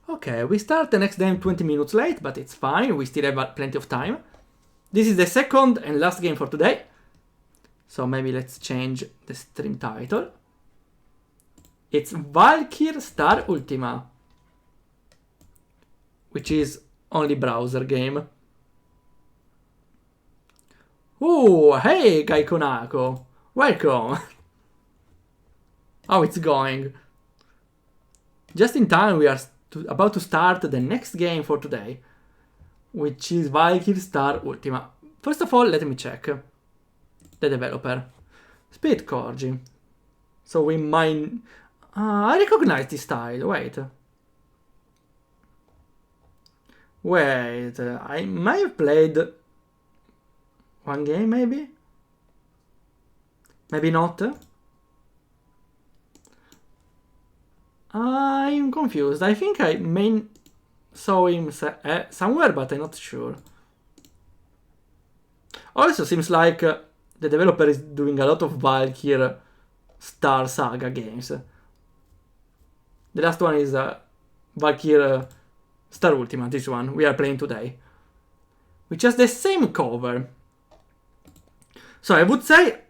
Okay, we start the next game 20 minutes late, but it's fine, we still have plenty of time. This is the second and last game for today. So maybe let's change the stream title. It's Valkyrie Star Ultima, which is only browser game. Ooh, hey Gaikonako, welcome. How it's going? Just in time, we are about to start the next game for today, which is Valkyrie Star Ultima. First of all, let me check the developer. Speed Corgi. So we might... I recognize this style. Wait, I might have played one game, maybe? Maybe not? I'm confused. I think I saw him somewhere, but I'm not sure. Also, seems like the developer is doing a lot of Valkyrie Star Saga games. The last one is Valkyrie Star Ultima, this one we are playing today, which has the same cover. So I would say,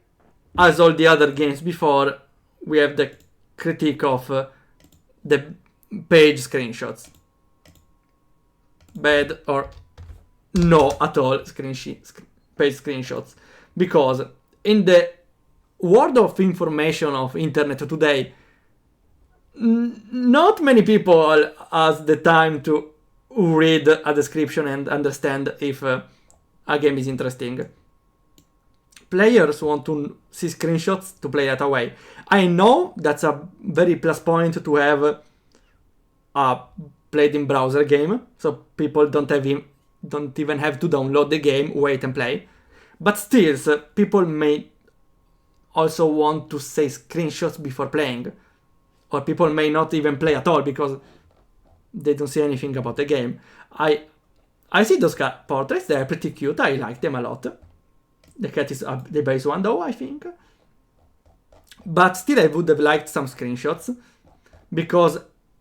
as all the other games before, we have the critique of the page screenshots. Bad or no at all page screenshots. Because in the world of information of internet today, not many people has the time to read a description and understand if a game is interesting. Players want to see screenshots to play that away. I know that's a very plus point to have a played in browser game, so people don't even have to download the game, wait and play. But still, people may also want to see screenshots before playing. Or people may not even play at all because they don't see anything about the game. I see those portraits, they are pretty cute, I like them a lot. The cat is the base one though, I think. But still I would have liked some screenshots, because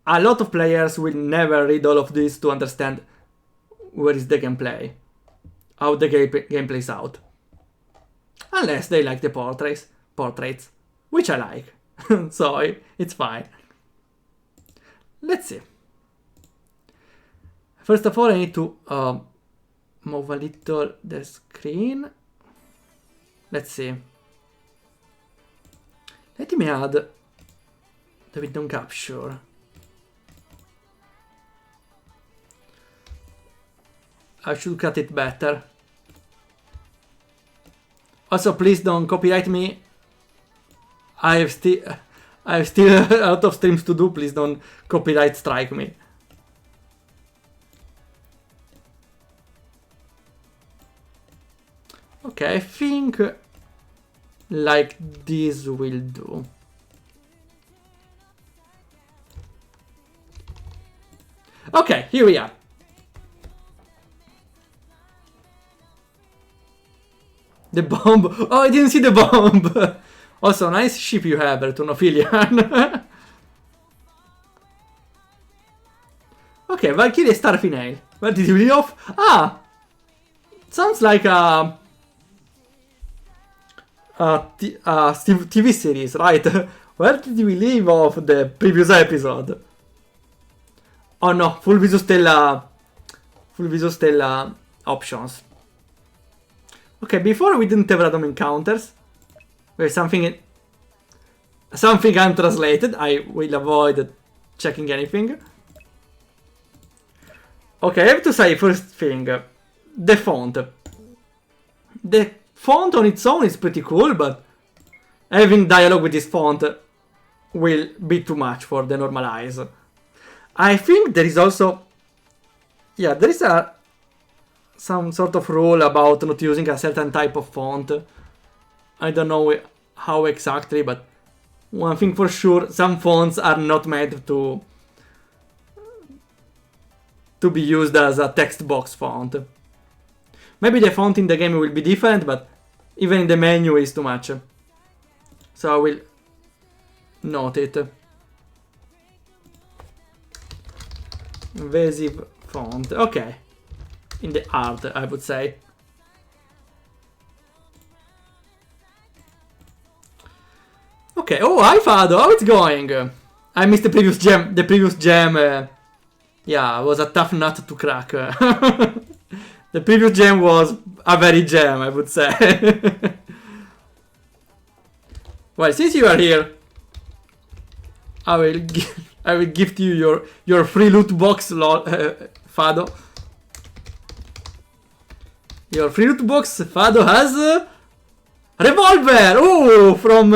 a lot of players will never read all of this to understand where is the gameplay, how the game plays out. Unless they like the portraits, which I like. So it's fine. Let's see. First of all, I need to move a little the screen. Let's see. Let me add the window capture. I should cut it better. Also, please don't copyright me. I have still a lot of streams to do. Please don't copyright strike me. Okay, I think like this will do. Okay, here we are. The bomb. Oh, I didn't see the bomb. Also, nice ship you have, Returnophilian. Okay, Valkyrie Star Finale. Where did you leave off? Ah! Sounds like a TV series, right? Where did we leave off the previous episode? Oh no, Full Viso Stella options. Okay, before we didn't have random encounters. There's something untranslated. I will avoid checking anything. Okay, I have to say first thing, the font. The font on its own is pretty cool, but having dialogue with this font will be too much for the normal eyes. I think there is also... Yeah, there is some sort of rule about not using a certain type of font. I don't know how exactly, but one thing for sure, some fonts are not made to be used as a text box font. Maybe the font in the game will be different, but even in the menu is too much. So I will note it. Invasive font. Okay. In the art, I would say. Okay. Oh, hi Fado. How it's going? I missed the previous gem. The previous gem. Yeah, was a tough nut to crack. The previous gem was a very gem, I would say. Well, since you are here, I will gift you your free loot box, Fado. Your free loot box, Fado, has revolver. Oh, from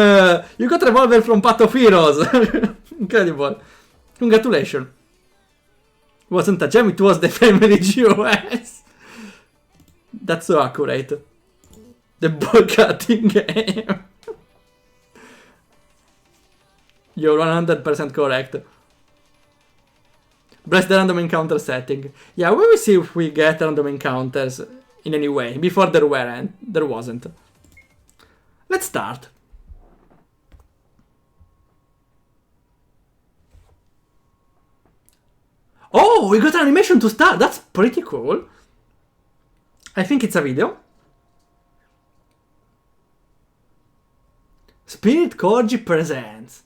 you got revolver from Path of Heroes. Incredible. Congratulations. It wasn't a gem, it was the family GOS. That's so accurate. The ball cutting game. You're 100% correct. Press the random encounter setting. Yeah, we will see if we get random encounters in any way. Before there wasn't. Let's start. Oh, we got an animation to start. That's pretty cool. I think it's a video. Spirit Koji presents.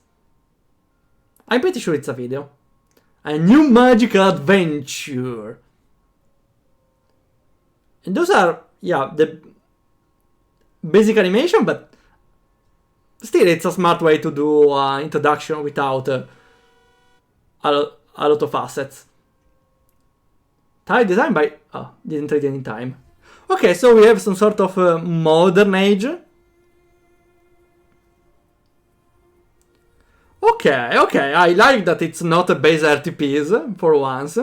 I'm pretty sure it's a video. A new magical adventure. And those are, yeah, the basic animation, but still it's a smart way to do an introduction without a lot of assets. Tile design by... Oh, didn't read any time. Okay, so we have some sort of modern age. Okay, I like that it's not a base RTPs for once.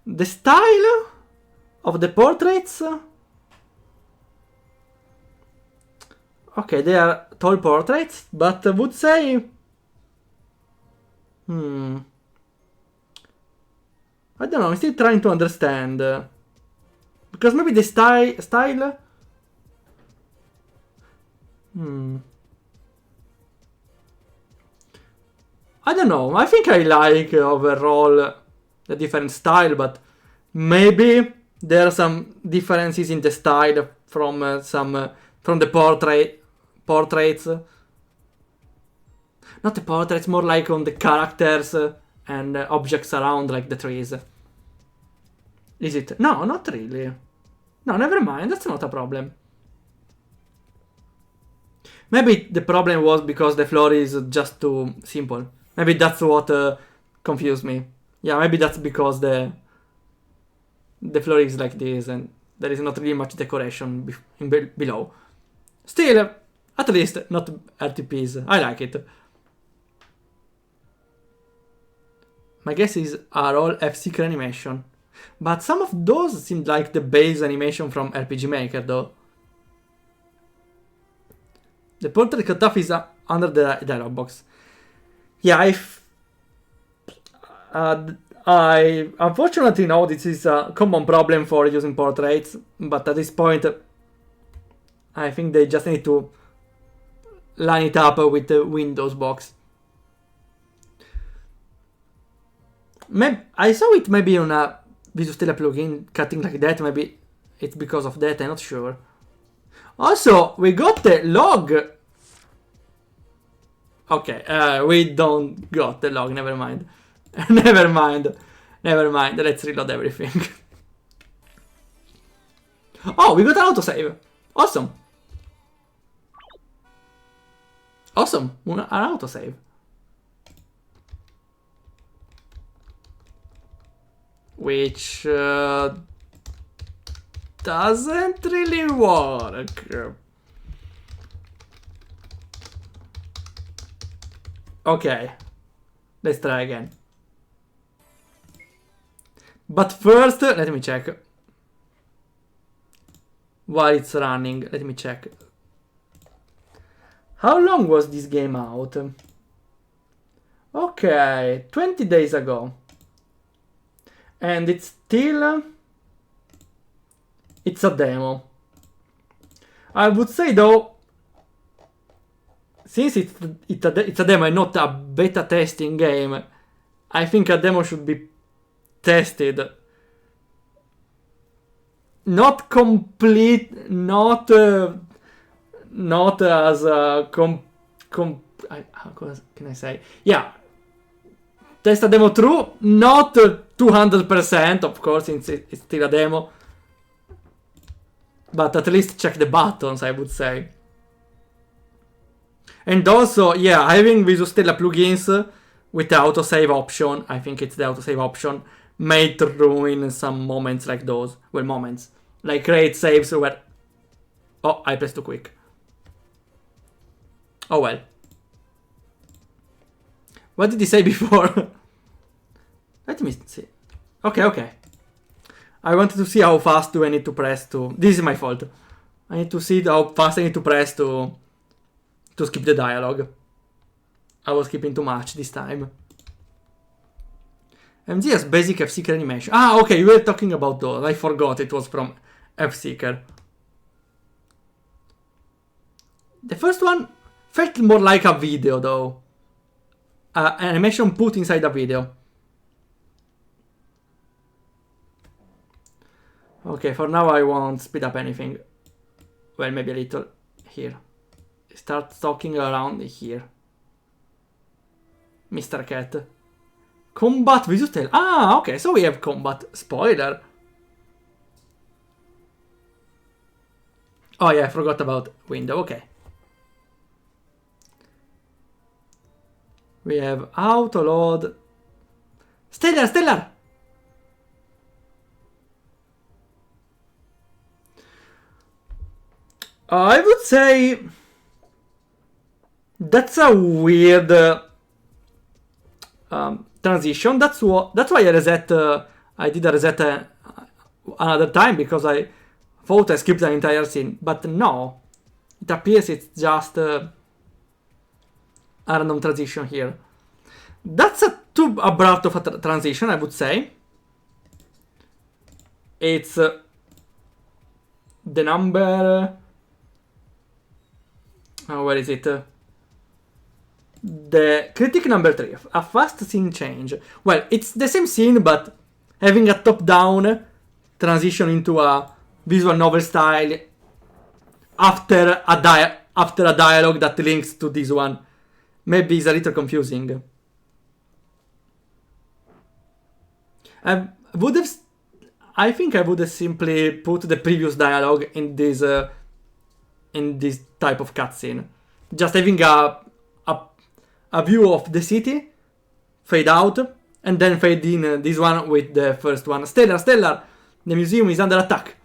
The style of the portraits. Okay, they are tall portraits, but I would say... I don't know, I'm still trying to understand. Because maybe the style... I don't know, I think I like overall the different style, but maybe there are some differences in the style from from the portraits. Not the portraits, more like on the characters and objects around, like the trees. Is it? No, not really. No, never mind, that's not a problem. Maybe the problem was because the floor is just too simple. Maybe that's what confused me. Yeah, maybe that's because the floor is like this and there is not really much decoration below. Still, at least not RTPs. I like it. My guess is are all F-Seeker animation. But some of those seemed like the base animation from RPG Maker though. The portrait cutoff is under the dialog box. Yeah, I unfortunately know this is a common problem for using portraits, but at this point I think they just need to line it up with the Windows box. I saw it maybe on a Visual Studio plugin cutting like that, maybe it's because of that, I'm not sure. Also, we got the log. Okay, we don't got the log, never mind. Never mind, let's reload everything. Oh, we got an autosave. Awesome. Awesome, an autosave. Which doesn't really work. Okay, let's try again. But first, let me check. While it's running, let me check. How long was this game out? Okay, 20 days ago. And it's still... it's a demo. I would say though, since it's a demo and not a beta testing game, I think a demo should be tested. Not complete, not as how can I say? Yeah, test a demo true, not 200%, of course, it's still a demo. But at least check the buttons, I would say. And also, yeah, having Visustella plugins with the autosave option, I think it's the autosave option, may ruin some moments like those. Well, moments. Like great saves where... Oh, I pressed too quick. Oh well. What did he say before? Let me see. Okay. I wanted to see how fast do I need to press to... This is my fault. I need to see how fast I need to press to skip the dialogue. I was skipping too much this time. MZ has basic F-Seeker animation. Ah, okay, you were talking about those. I forgot it was from F-Seeker. The first one felt more like a video, though. Animation put inside a video. Okay, for now I won't speed up anything. Well, maybe a little here. Start talking around here. Mr. Cat. Combat Visustella. Ah, okay, so we have combat. Spoiler. Oh yeah, I forgot about window, okay. We have auto load. Stellar! I would say that's a weird transition. That's why I reset. I did a reset another time because I thought I skipped the entire scene, but no, it appears it's just a random transition here. That's a too abrupt of a transition, I would say. It's the number. Where is it? The critic number 3, a fast scene change. Well, it's the same scene, but having a top-down transition into a visual novel style after a dialogue that links to this one. Maybe it's a little confusing. I think I would have simply put the previous dialogue in this type of cutscene. Just having a view of the city, fade out, and then fade in this one with the first one. Stellar, the museum is under attack.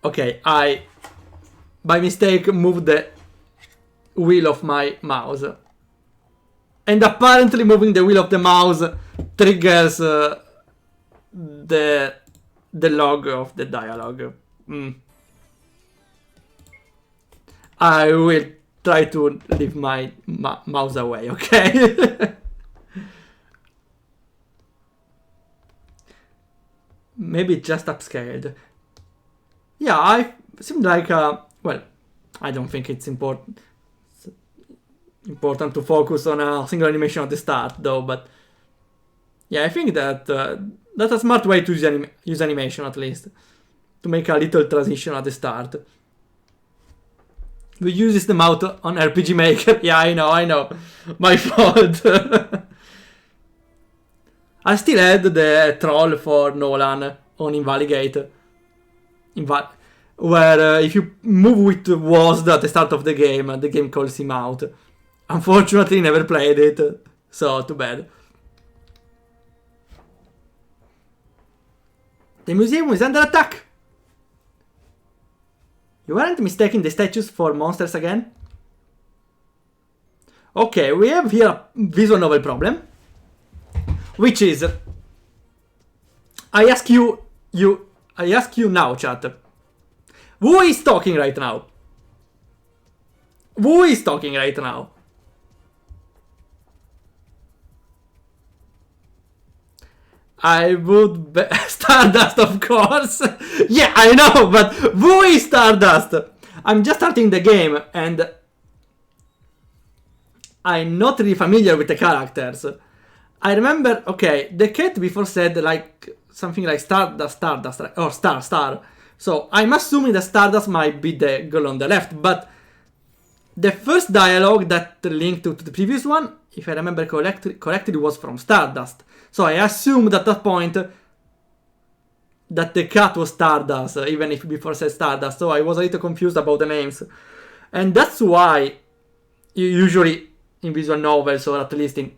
Okay, I, by mistake, moved the wheel of my mouse. And apparently moving the wheel of the mouse triggers the log of the dialogue. I will try to leave my mouse away, okay? Maybe just upscaled. Yeah, I seem like well, I don't think it's important to focus on a single animation at the start, though. But yeah, I think that that's a smart way to use animation, at least, to make a little transition at the start. We use this out on RPG Maker. Yeah, I know, my fault. I still had the troll for Nolan on Invalidate. Where if you move with WASD at the start of the game calls him out. Unfortunately, never played it, so too bad. The museum is under attack! You aren't mistaking the statues for monsters again? Okay, we have here a visual novel problem. Which is... I ask you now, chat. Who is talking right now? Who is talking right now? I would be Stardust, of course. Yeah, I know, but who is Stardust? I'm just starting the game, and I'm not really familiar with the characters. I remember, okay, the cat before said like something like Stardust, or Star. So I'm assuming that Stardust might be the girl on the left, but the first dialogue that linked to the previous one, if I remember correctly, was from Stardust. So I assumed at that point that the cat was Stardust, even if before said Stardust. So I was a little confused about the names. And that's why you usually in visual novels, or at least in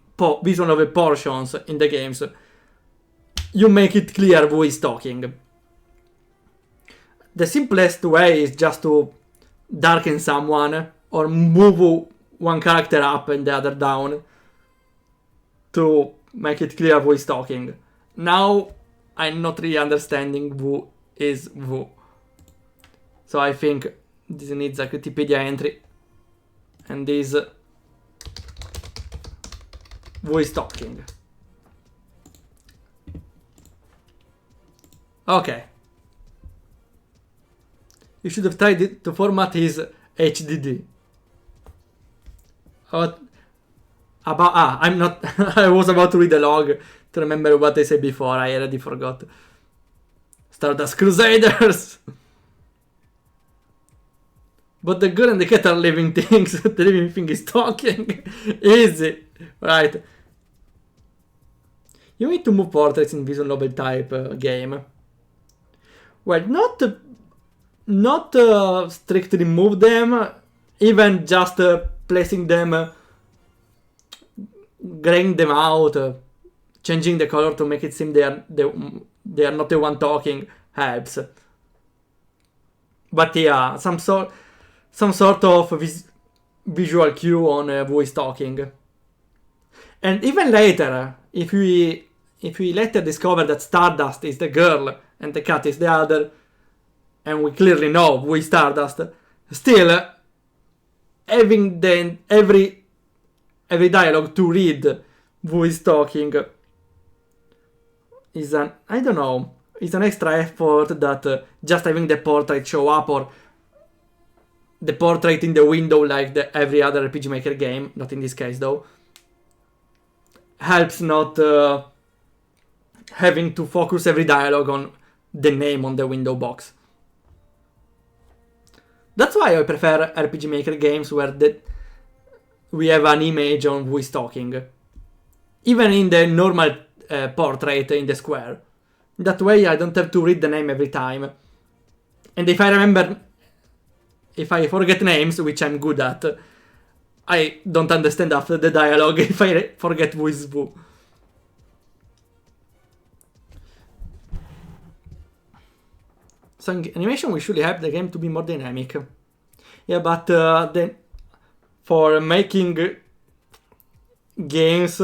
visual novel portions in the games, you make it clear who is talking. The simplest way is just to darken someone or move one character up and the other down to make it clear who is talking. Now I'm not really understanding who is who. So I think this needs a Critipedia entry. And this who is talking. Okay. You should have tried to format his HDD. I'm not. I was about to read the log to remember what I said before. I already forgot. Stardust Crusaders! But the girl and the cat are living things. The living thing is talking. Easy. Right. You need to move portraits in visual novel type game. Well, not strictly move them, even just placing them, graying them out, changing the color to make it seem they are not the one talking helps. But yeah, some sort of visual cue on who is talking. And even later, if we later discover that Stardust is the girl and the cat is the other, and we clearly know who is Stardust, still having then every dialogue to read who is talking is an extra effort that just having the portrait show up, or the portrait in the window like every other RPG Maker game, not in this case though, helps not having to focus every dialogue on the name on the window box. That's why I prefer RPG Maker games where we have an image on who is talking. Even in the normal portrait in the square. That way I don't have to read the name every time. And if I forget names, which I'm good at, I don't understand after the dialogue if I forget who is who. So animation will surely help the game to be more dynamic. Yeah, but then for making games,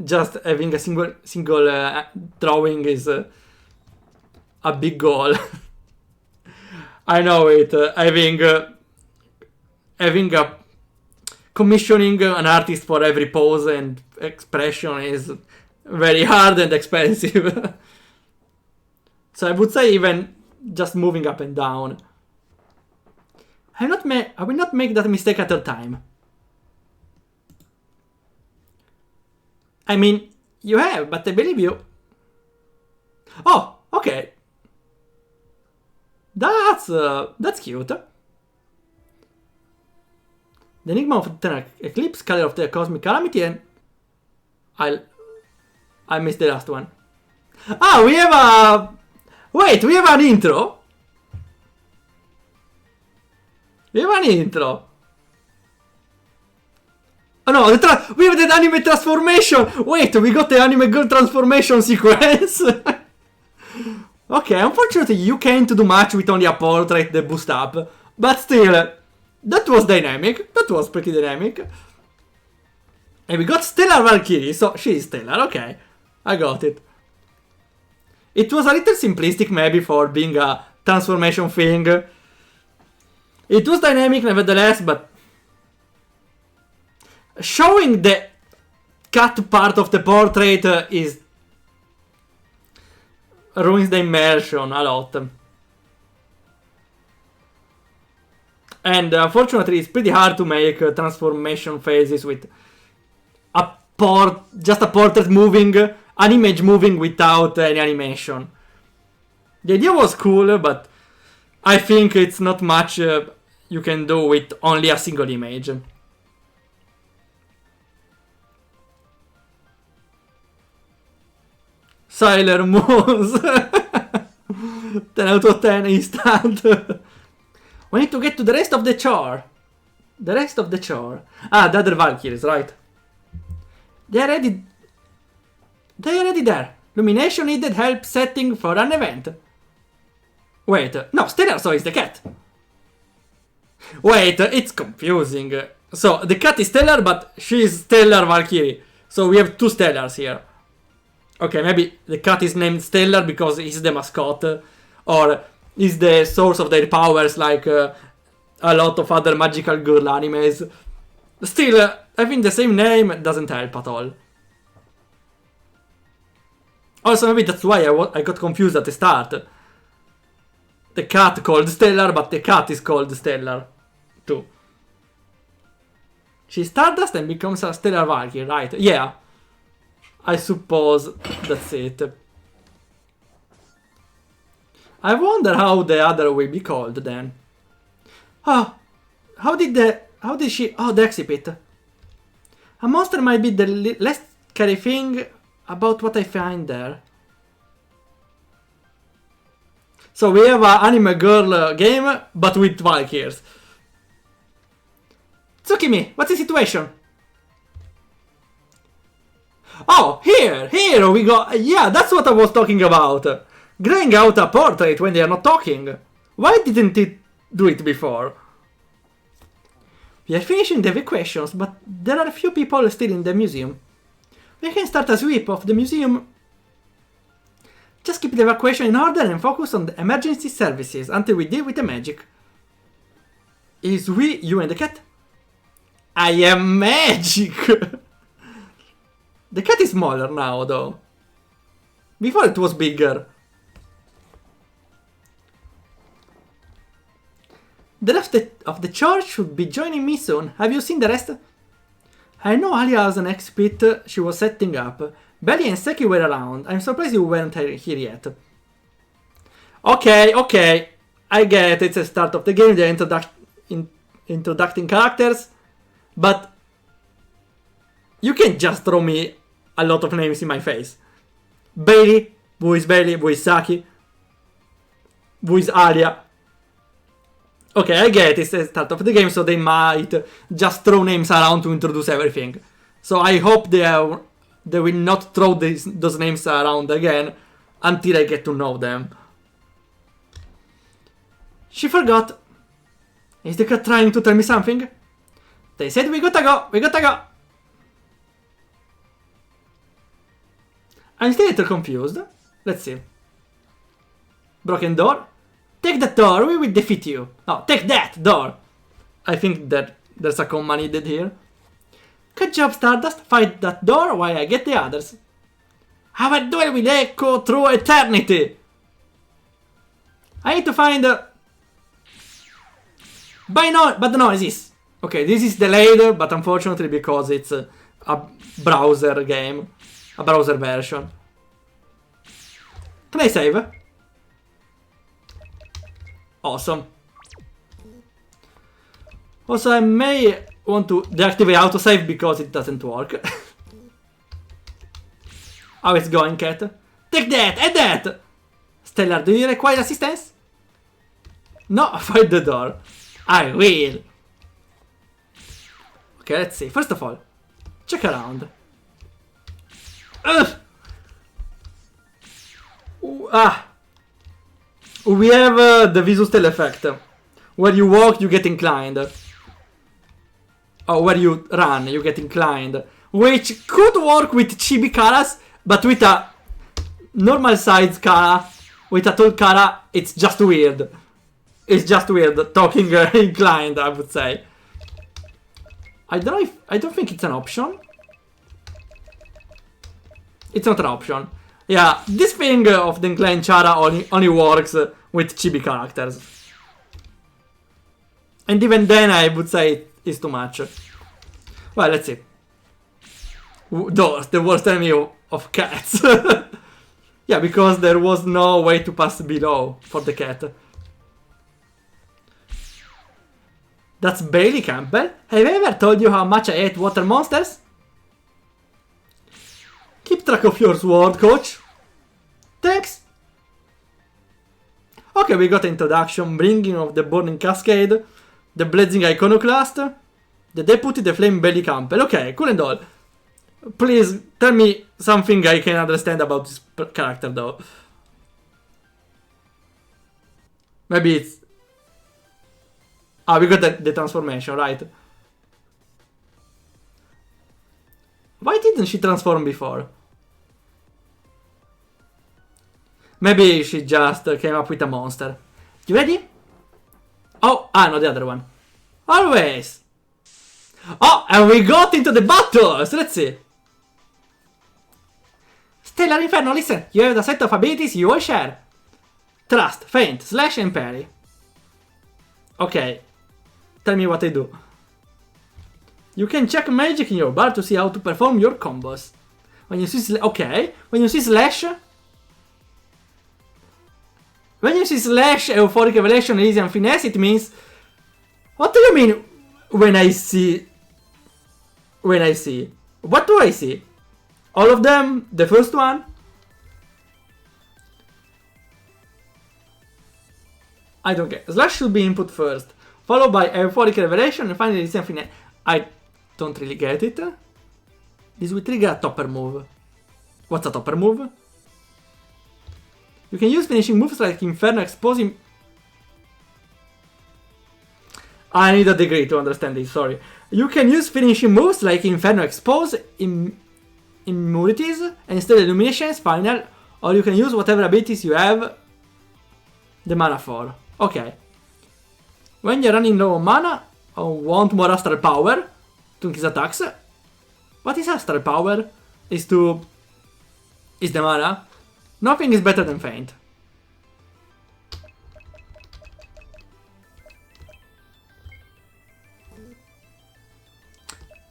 just having a single drawing is a big goal. I know it. Having a commissioning an artist for every pose and expression is very hard and expensive. So I would say even just moving up and down. I will not make that mistake at a time. I mean, you have, but I believe you. Oh, okay. That's cute. The Enigma of the Eclipse, Color of the Cosmic Calamity, and I missed the last one. Ah, we have a... Wait, we have an intro? We have an intro. Oh no, we have the anime transformation! Wait, we got the anime girl transformation sequence! Okay, unfortunately you can't do much with only a portrait that boost up. But still, that was dynamic. That was pretty dynamic. And we got Stellar Valkyrie, so she's stellar, okay. I got it. It was a little simplistic maybe for being a transformation thing. It was dynamic nevertheless, but showing the cut part of the portrait ruins the immersion a lot. And unfortunately, it's pretty hard to make transformation phases with just a portrait moving, an image moving without any animation. The idea was cool, but I think it's not much you can do with only a single image. Sailor Moons. 10 out of 10 instant. We need to get to the rest of the chore. The rest of the chore. Ah, the other Valkyries, right. They are ready. They are already there. Illumination needed help setting for an event. Wait, no, Stellar so is the cat. Wait, it's confusing. So, the cat is Stellar, but she is Stellar Valkyrie. So we have two Stellars here. Okay, maybe the cat is named Stellar because he's the mascot. Or is the source of their powers like a lot of other magical girl animes. Still, having the same name doesn't help at all. Also, maybe that's why I got confused at the start. The cat called Stellar, but the cat is called Stellar too. She's Stardust and becomes a Stellar Valkyrie, right? Yeah. I suppose that's it. I wonder how the other will be called then. Oh, how did she... Oh, the excipit. A monster might be the less scary thing about what I find there. So we have an anime girl game, but with Valkyries. Tsukimi, what's the situation? Oh, here we go. Yeah, that's what I was talking about. Graying out a portrait when they are not talking. Why didn't it do it before? We are finishing the evacuations, but there are a few people still in the museum. We can start a sweep of the museum. Just keep the evacuation in order and focus on the emergency services until we deal with the magic. Is we, you and the cat? I am magic! The cat is smaller now, though. Before it was bigger. The rest of the church should be joining me soon. Have you seen the rest? I know Alia has an exhibit she was setting up. Belly and Seki were around. I'm surprised you weren't here yet. Okay. I get it's the start of the game, they're introducing characters. But you can't just throw me a lot of names in my face. Bailey, who is Bailey, who is Saki, who is Alia. Okay, I get it's the start of the game, so they might just throw names around to introduce everything. So I hope they will not throw those names around again until I get to know them. She forgot. Is the cat trying to tell me something? They said we gotta go. I'm still a little confused. Let's see. Broken door? Take that door, we will defeat you. Oh, take that door. I think that there's a comma needed here. Good job, Stardust. Fight that door while I get the others. Our duel will echo through eternity. I need to find but the noises. Okay, this is delayed, but unfortunately because it's a browser game. A browser version. Can I save? Awesome. Also, I may want to deactivate autosave because it doesn't work. How it's going, cat? Take that and that! Stellar, do you require assistance? No, find the door. I will. Okay, let's see. First of all, check around. We have the Visus Tail effect. Where you walk, you get inclined. Or where you run, you get inclined. Which could work with chibi Karas, but with a normal size Kara, with a tall Kara, it's just weird. It's just weird talking inclined, I would say. I don't think it's an option. It's not an option. Yeah, this thing of the inclined Chara only works with chibi characters. And even then I would say it's too much. Well, let's see. Those, the worst enemy of cats. Yeah, because there was no way to pass below for the cat. That's Bailey Campbell. Have I ever told you how much I hate water monsters? Keep track of your sword, coach. Thanks. Okay, we got introduction, bringing of the burning cascade, the blazing iconoclast, the deputy, the flame Bailey Campbell. Okay, cool and all. Please tell me something I can understand about this character, though. Maybe it's... Ah, we got the transformation, right? Why didn't she transform before? Maybe she just came up with a monster. You ready? Oh, no, the other one. Always. Oh, and we got into the battles. Let's see. Stellar Inferno, listen. You have a set of abilities you all share. Thrust, Feint, Slash, and Parry. Okay. Tell me what I do. You can check magic in your bar to see how to perform your combos. When you see okay. When you see Slash... When you see Slash, Euphoric Revelation, Elysian Finesse, it means... What do you mean when I see... When I see? What do I see? All of them? The first one? I don't care. Slash should be input first, followed by Euphoric Revelation, and finally Elysian Finesse. I don't really get it. This will trigger a topper move. What's a topper move? You can use finishing moves like Inferno, exposing... I need a degree to understand this, sorry. You can use finishing moves like Inferno, Expose, Immunities, and instead Illuminations, Final, or you can use whatever abilities you have the mana for. Okay. When you're running low on mana, or want more Astral Power to increase attacks, what is Astral Power? Is the mana? Nothing is better than Feint.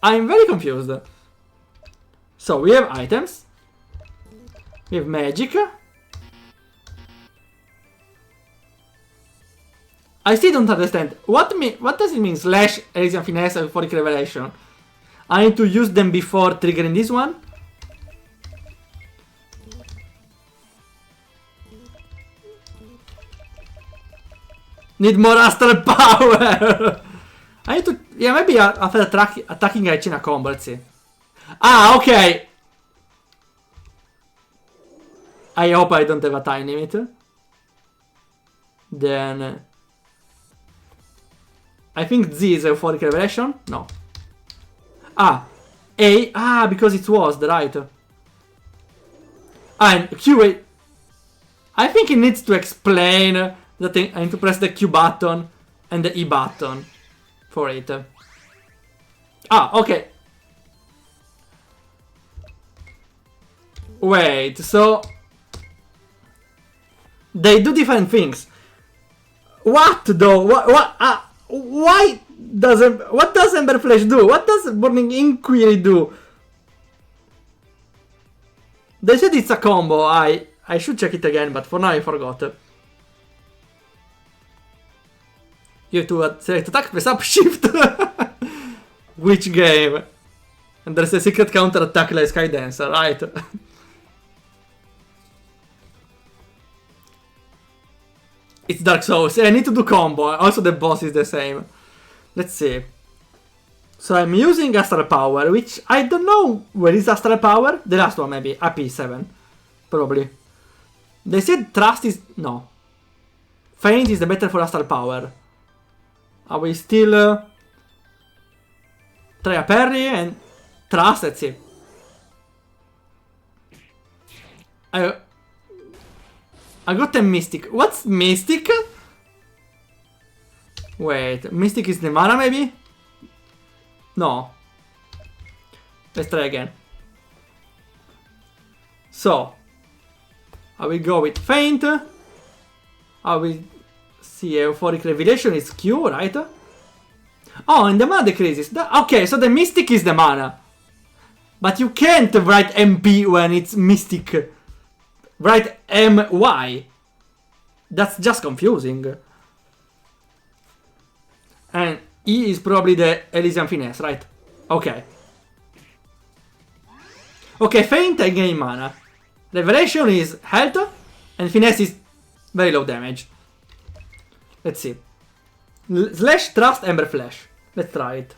I'm very confused. So we have items. We have magic. I still don't understand. What does it mean? Slash, Elysian Finesse, Euphoric Revelation. I need to use them before triggering this one. Need more Astral Power! I need to... Yeah, maybe after attacking I chain a combo, let's see. Ah, okay! I hope I don't have a time limit. Then... I think Z is Euphoric Revelation? No. Ah! A... Ah, because it was, right. Ah, and Q... I think it needs to explain that I need to press the Q button and the E button for it. Ah, okay. Wait, so... They do different things. What though? What? Why doesn't... What does Ember Flash do? What does Burning Inquiry do? They said it's a combo. I should check it again, but for now I forgot. You have to select attack, press up, shift. Which game? And there's a secret counter attack like Sky Dancer, right? It's Dark Souls. I need to do combo. Also the boss is the same. Let's see. So I'm using Astral Power, which I don't know where is Astral Power. The last one maybe, AP7. Probably. They said Trust is... No. Feint is the better for Astral Power. I will still try a parry and Trust, let's see. I got a Mystic. What's Mystic? Wait, Mystic is the mana maybe? No. Let's try again. So, I will go with Feint. I will see Euphoric Revelation is Q, right? Oh, and the mana decreases. Okay, so the Mystic is the mana. But you can't write MP when it's Mystic. Write MY. That's just confusing. And E is probably the Elysian Finesse, right? Okay. Okay, Feint I gain mana. Revelation is health. And Finesse is very low damage. Let's see. Slash, Trust, Ember Flash. Let's try it.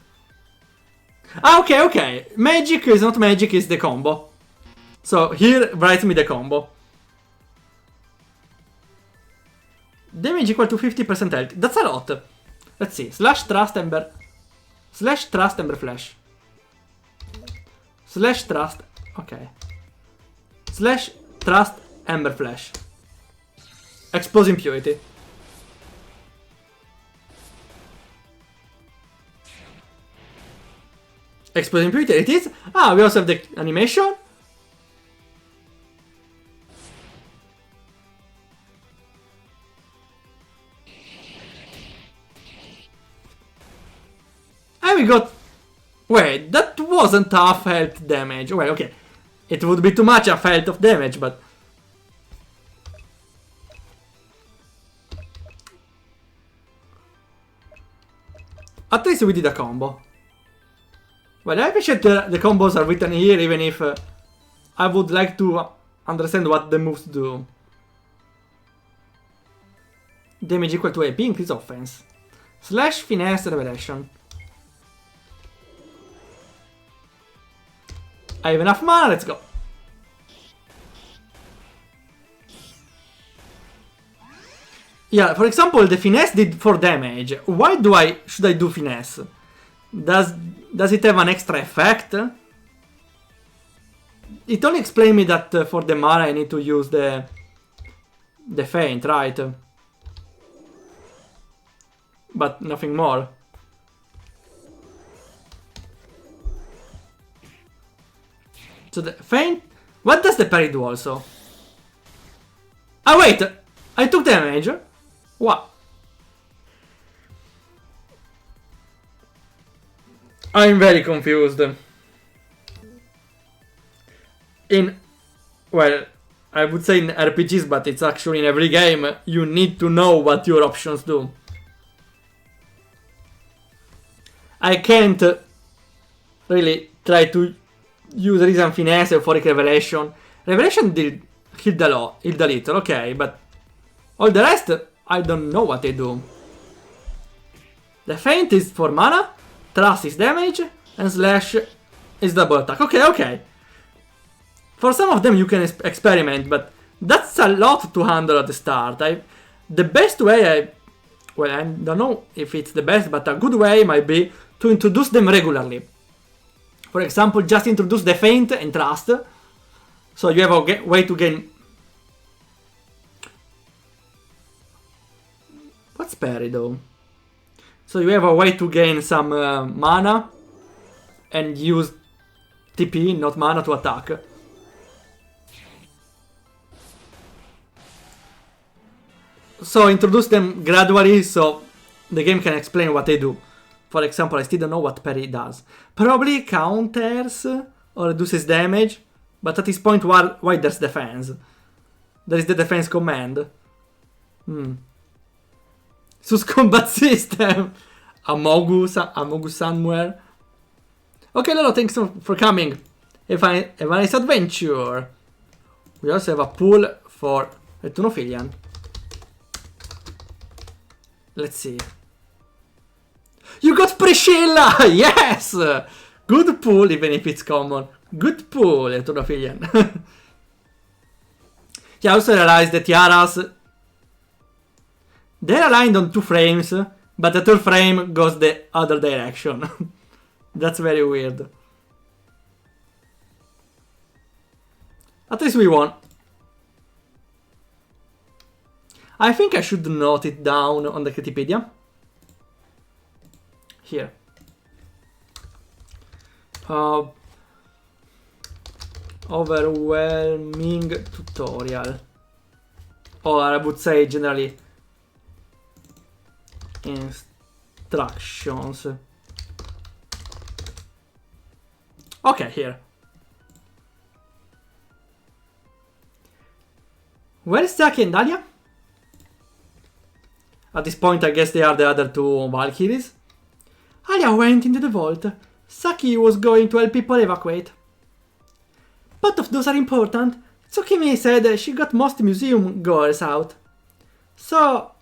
Ah, okay, okay. Magic is not magic, it's the combo. So here writes me the combo. Damage equal to 50% health. That's a lot. Let's see. Slash, Trust, Ember. Slash, Trust, Ember Flash. Slash, Trust. Okay. Slash, Trust, Ember Flash. Expose Impurity. Expose Impurity, it is. Ah, we also have the animation. And we got... Wait, that wasn't half health damage. Well, okay. It would be too much half health of damage, but... At least we did a combo. Well, I appreciate the combos are written here, even if I would like to understand what the moves do. Damage equal to AP, increase offense. Slash, Finesse, Revelation. I have enough mana, let's go. Yeah, for example, the Finesse did 4 damage. Why should I do Finesse? Does it have an extra effect? It only explained me that for the mana I need to use the Feint, right? But nothing more. So the Feint... What does the parry do also? Ah wait! I took damage? What? I'm very confused. Well, I would say in RPGs, but it's actually in every game, you need to know what your options do. I can't really try to use Reason Finesse or Euphoric Revelation. Revelation did hit a little, okay, but all the rest, I don't know what they do. The Feint is for mana, Trust is damage, and Slash is double attack. Okay, okay. For some of them you can experiment, but that's a lot to handle at the start. The best way, well, I don't know if it's the best, but a good way might be to introduce them regularly. For example, just introduce the Feint and Trust, so you have a way to gain... What's parry though? So you have a way to gain some mana and use TP, not mana, to attack. So introduce them gradually so the game can explain what they do. For example, I still don't know what parry does. Probably counters or reduces damage, but at this point why there's defense? There is the defense command. Sus combat system. Amogu somewhere. Okay, Lolo, thanks for coming. Have a nice adventure. We also have a pool for Retunophilian. Let's see. You got Priscilla! Yes! Good pool, even if it's common. Good pool, Retunophilian. Yeah, I also realized that tiaras... They're aligned on 2 frames, but the 3rd frame goes the other direction. That's very weird. At least we won. I think I should note it down on the Critipedia. Here. Overwhelming tutorial. Or I would say generally instructions. Okay, here. Where is Saki and Dahlia? At this point, I guess they are the other two Valkyries. Alia went into the vault. Saki was going to help people evacuate. Both of those are important. Tsukimi said she got most museum goers out. So,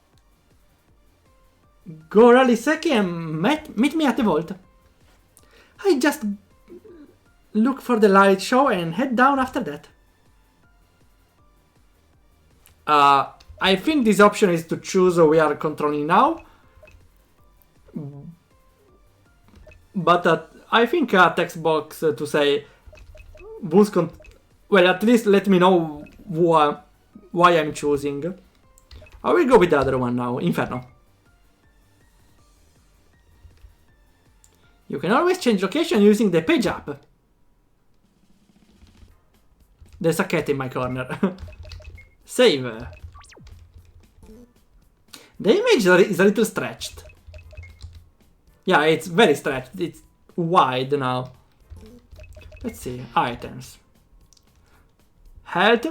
go rally Saki and meet me at the vault. I just look for the light show and head down after that. I think this option is to choose we are controlling now. But I think a text box to say well, at least let me know why I'm choosing. I will go with the other one now, Inferno. You can always change location using the page app. There's a cat in my corner. Save. The image is a little stretched. Yeah, it's very stretched. It's wide now. Let's see. Items. Health.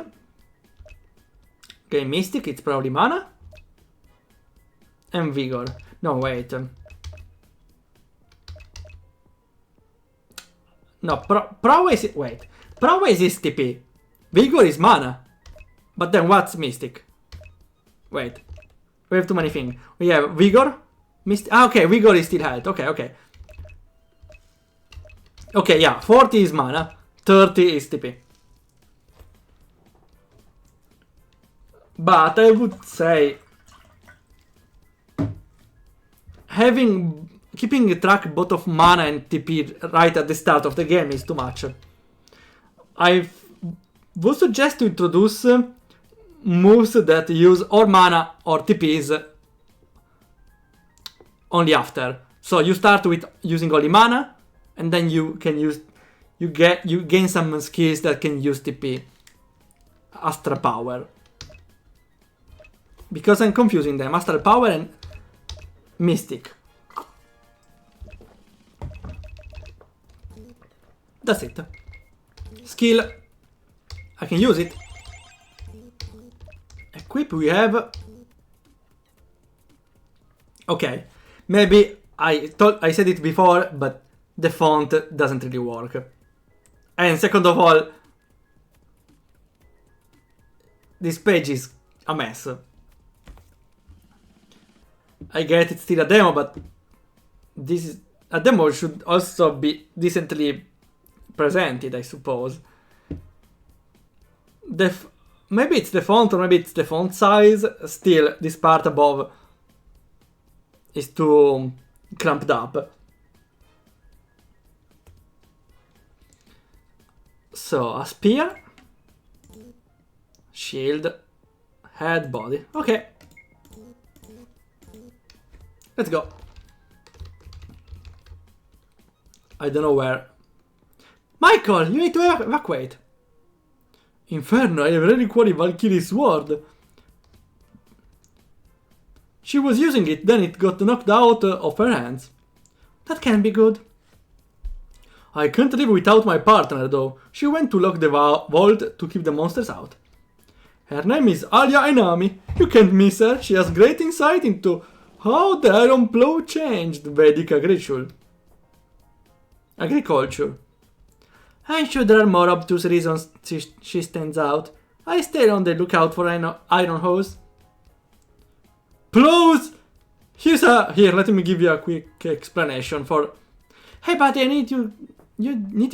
Okay, Mystic, it's probably mana. And Vigor. No, wait. No, Prowess. Wait. Prowess is TP. Vigor is mana. But then what's Mystic? Wait. We have too many things. We have Vigor. Mystic. Ah, okay, Vigor is still health. Okay. Okay, yeah. 40 is mana. 30 is TP. But I would say keeping track both of mana and TP right at the start of the game is too much. I would suggest to introduce moves that use or mana or TPs only after. So you start with using only mana, and then you gain some skills that can use TP. Astral Power. Because I'm confusing them. Astral Power and Mystic. That's it. Skill. I can use it. Equip we have. Okay. Maybe I said it before, but the font doesn't really work. And second of all, this page is a mess. I get it's still a demo, but a demo should also be decently presented, I suppose. Maybe it's the font or maybe it's the font size. Still, this part above is too cramped up. So, a spear, shield, head, body. Okay. Let's go. I don't know where. Michael, you need to evacuate. Inferno, I have really quality Valkyrie sword. She was using it, then it got knocked out of her hands. That can't be good. I can't live without my partner, though. She went to lock the vault to keep the monsters out. Her name is Alia Enami. You can't miss her. She has great insight into how the iron plow changed Vedic agriculture. I'm sure there are more obtuse reasons she stands out. I stay on the lookout for iron hose. Plows! Here, let me give you a quick explanation for... Hey buddy, I need you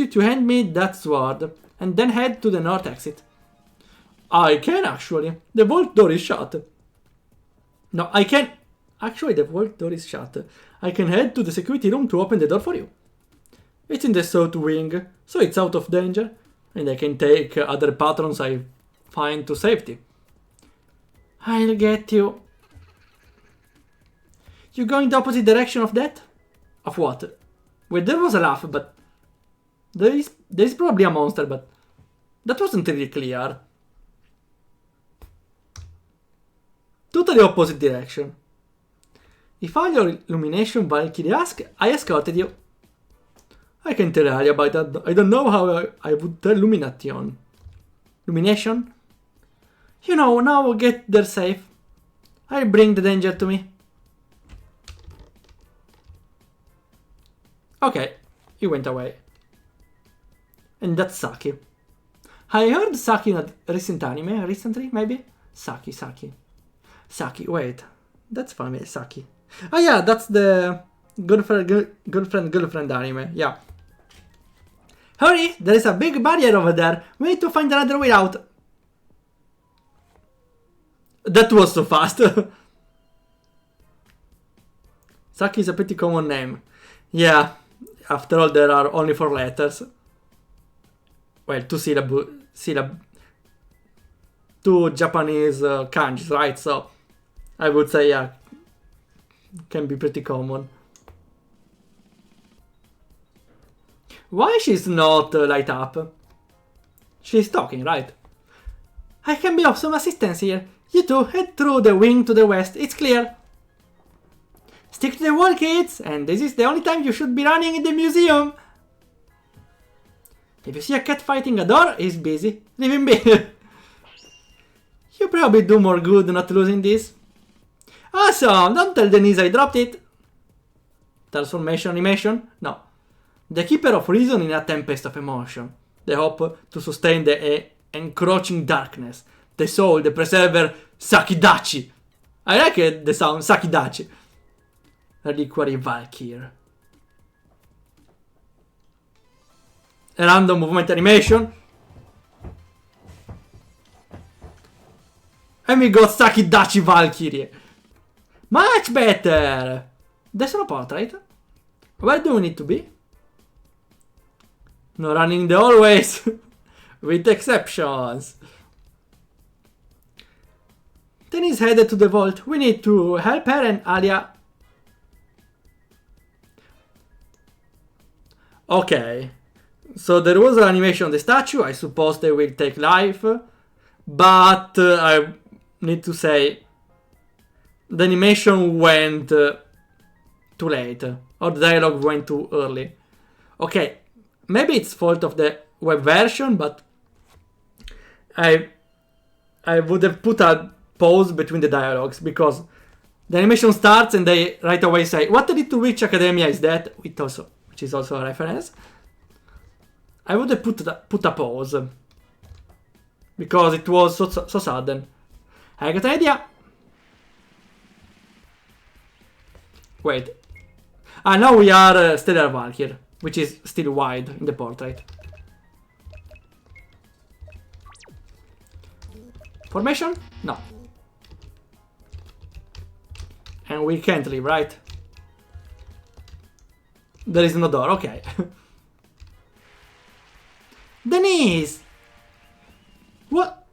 to hand me that sword, and then head to the north exit. I can actually. The vault door is shut. No, I can... Actually, the vault door is shut. I can head to the security room to open the door for you. It's in the south wing, so it's out of danger, and I can take other patrons I find to safety. I'll get you. You going the opposite direction of that? Of what? Well, there was a laugh, but... There is probably a monster, but... That wasn't really clear. Totally opposite direction. If all your illumination Valkyrie ask, I escorted you. I can tell Alia, but I don't know how I would tell Illumination. Illumination? You know, now get there safe. I bring the danger to me. Okay, he went away. And that's Saki. I heard Saki in a recent anime, recently, maybe? Saki. Saki, wait. That's funny, Saki. Oh yeah, that's the girlfriend anime, yeah. Hurry, there is a big barrier over there. We need to find another way out. That was so fast. Saki is a pretty common name. Yeah, after all there are only 4 letters. Well, 2 Japanese kanjis, right? So I would say, yeah, can be pretty common. Why she's not light up? She's talking, right? I can be of some assistance here. You two head through the wing to the west, it's clear. Stick to the wall, kids, and this is the only time you should be running in the museum. If you see a cat fighting a door, he's busy. Leave him be. You probably do more good not losing this. Awesome! Don't tell Denise I dropped it. Transformation animation? No. The keeper of reason in a tempest of emotion. The hope to sustain the encroaching darkness. The soul, the preserver, Sakidachi. I like it, the sound, Sakidachi. Reliquary Valkyrie. A random movement animation. And we got Sakidachi Valkyrie. Much better! There's no portrait. Where do we need to be? No running the hallways. With exceptions. Denise headed to the vault. We need to help her and Alia. Okay. So there was an animation on the statue. I suppose they will take life. But I need to say the animation went too late. Or the dialogue went too early. Okay. Maybe it's fault of the web version, but I would have put a pause between the dialogues because the animation starts and they right away say, "What the Little Witch Academia is that?" Which is also a reference. I would have put a pause because it was so sudden. I got an idea. Wait. Now we are Stellar Valkyrie, which is still wide in the portrait. Formation? No. And we can't leave, right? There is no door, okay. Denise! What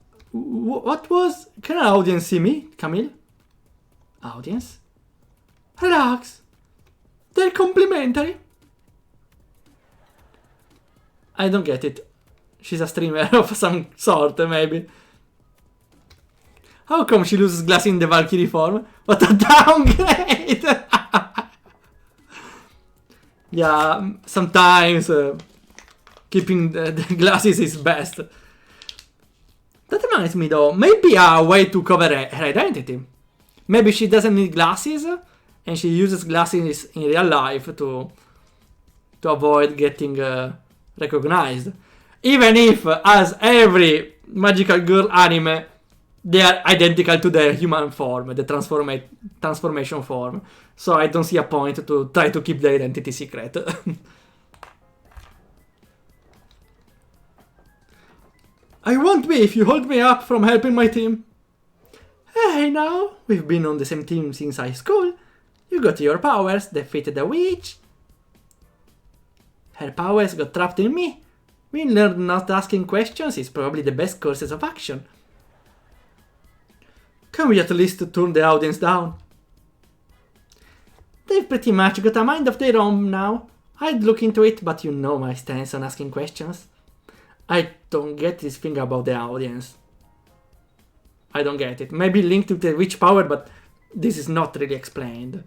was... Can an audience see me, Camille? Audience? Relax. They're complimentary. I don't get it. She's a streamer of some sort, maybe. How come she loses glass in the Valkyrie form? What a downgrade! Yeah, sometimes keeping the glasses is best. That reminds me though, maybe a way to cover her identity. Maybe she doesn't need glasses and she uses glasses in real life to avoid getting recognized. Even if, as every magical girl anime, they are identical to their human form, the transformation form. So I don't see a point to try to keep the identity secret. I won't be if you hold me up from helping my team. Hey now, we've been on the same team since high school. You got your powers, defeated the witch. Her powers got trapped in me. We learned not asking questions is probably the best courses of action. Can we at least turn the audience down? They've pretty much got a mind of their own now. I'd look into it, but you know my stance on asking questions. I don't get this thing about the audience. I don't get it. Maybe linked to the witch power, but this is not really explained.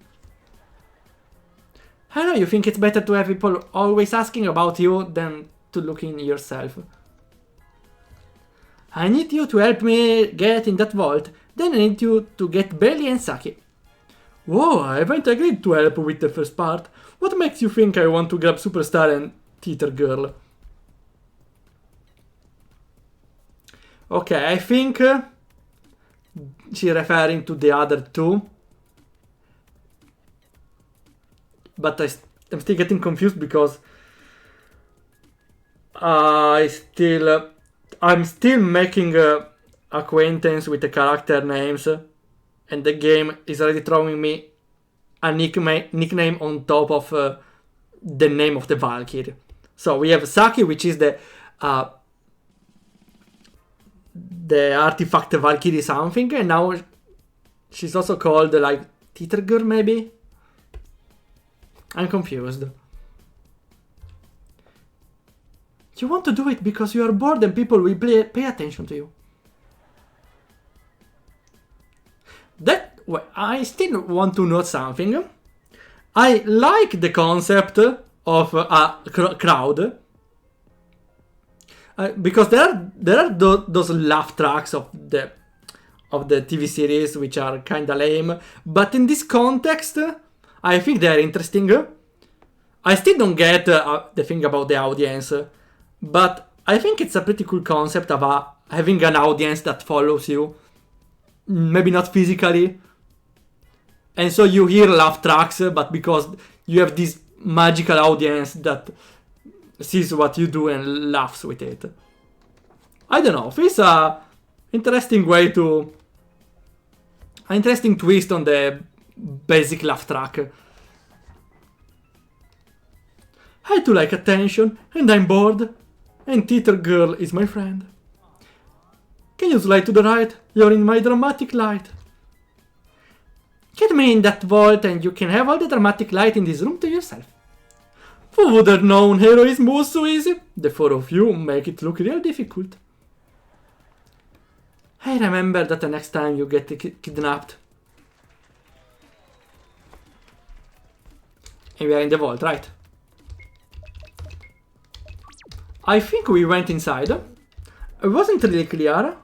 I know you think it's better to have people always asking about you than to look in yourself. I need you to help me get in that vault. Then I need you to get Belly and Saki. Whoa, I haven't agreed to help with the first part. What makes you think I want to grab Superstar and Theater Girl? Okay, I think she's referring to the other two. But I'm still getting confused because I'm still making acquaintance with the character names, and the game is already throwing me a nickname on top of the name of the Valkyrie. So we have Saki, which is the artifact Valkyrie something, and now she's also called like Theater Girl maybe? I'm confused. You want to do it because you are bored and people will pay attention to you. I still want to know something. I like the concept of a crowd. Because there are those laugh tracks of the TV series which are kinda lame. But in this context, I think they are interesting. I still don't get the thing about the audience, but I think it's a pretty cool concept of having an audience that follows you. Maybe not physically. And so you hear laugh tracks, but because you have this magical audience that sees what you do and laughs with it. I don't know, it's an interesting way to... an interesting twist on the basic laugh track. I do like attention, and I'm bored, and Theater Girl is my friend. Can you slide to the right? You're in my dramatic light. Get me in that vault and you can have all the dramatic light in this room to yourself. Who would have known heroism was so easy? The four of you make it look real difficult. I remember that the next time you get kidnapped. And we are in the vault, right? I think we went inside. It wasn't really clear.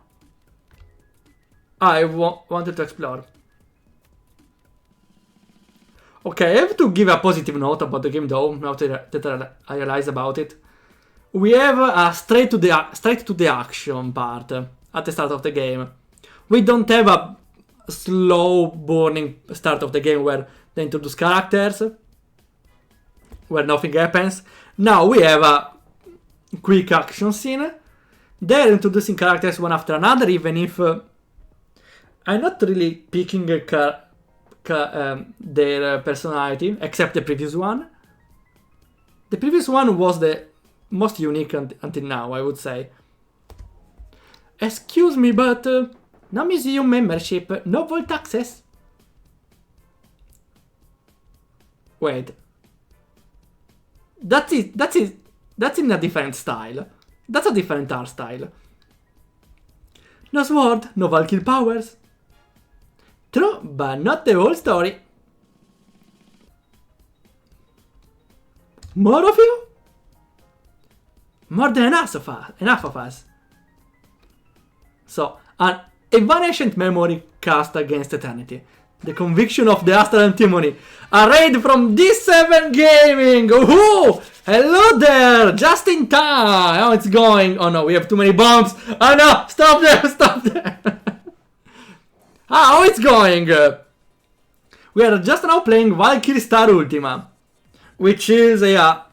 I wanted to explore. Okay, I have to give a positive note about the game though, now that I realize about it. We have a straight to the action part at the start of the game. We don't have a slow burning start of the game where they introduce characters, where nothing happens. Now we have a quick action scene. They're introducing characters one after another, even if I'm not really picking their personality, except the previous one. The previous one was the most unique until now, I would say. Excuse me, but no museum membership, no vault access. Wait. That's in a different style. That's a different art style. No sword, no Valkyrie powers. True, but not the whole story. More of you? More than enough of us. So, an evanescent memory cast against eternity. The conviction of the astral antimony. A raid from D7 Gaming! Woohoo! Hello there! Just in time! How it's going? Oh no, we have too many bombs! Oh no! Stop there! Stop there! How it's going? We are just now playing Valkyrie Star Ultima, which is a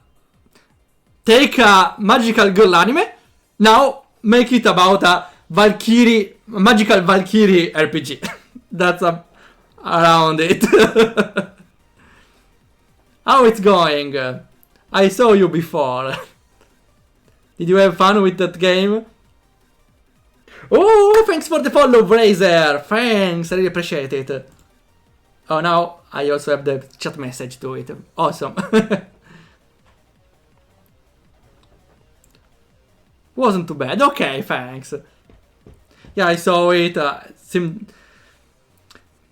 take a magical girl anime, now make it about a magical Valkyrie RPG. That's around it. How it's going? I saw you before. Did you have fun with that game? Oh, thanks for the follow, Brazer. Thanks, I really appreciate it. Oh, now I also have the chat message to it. Awesome. Wasn't too bad. Okay, thanks. Yeah, I saw it.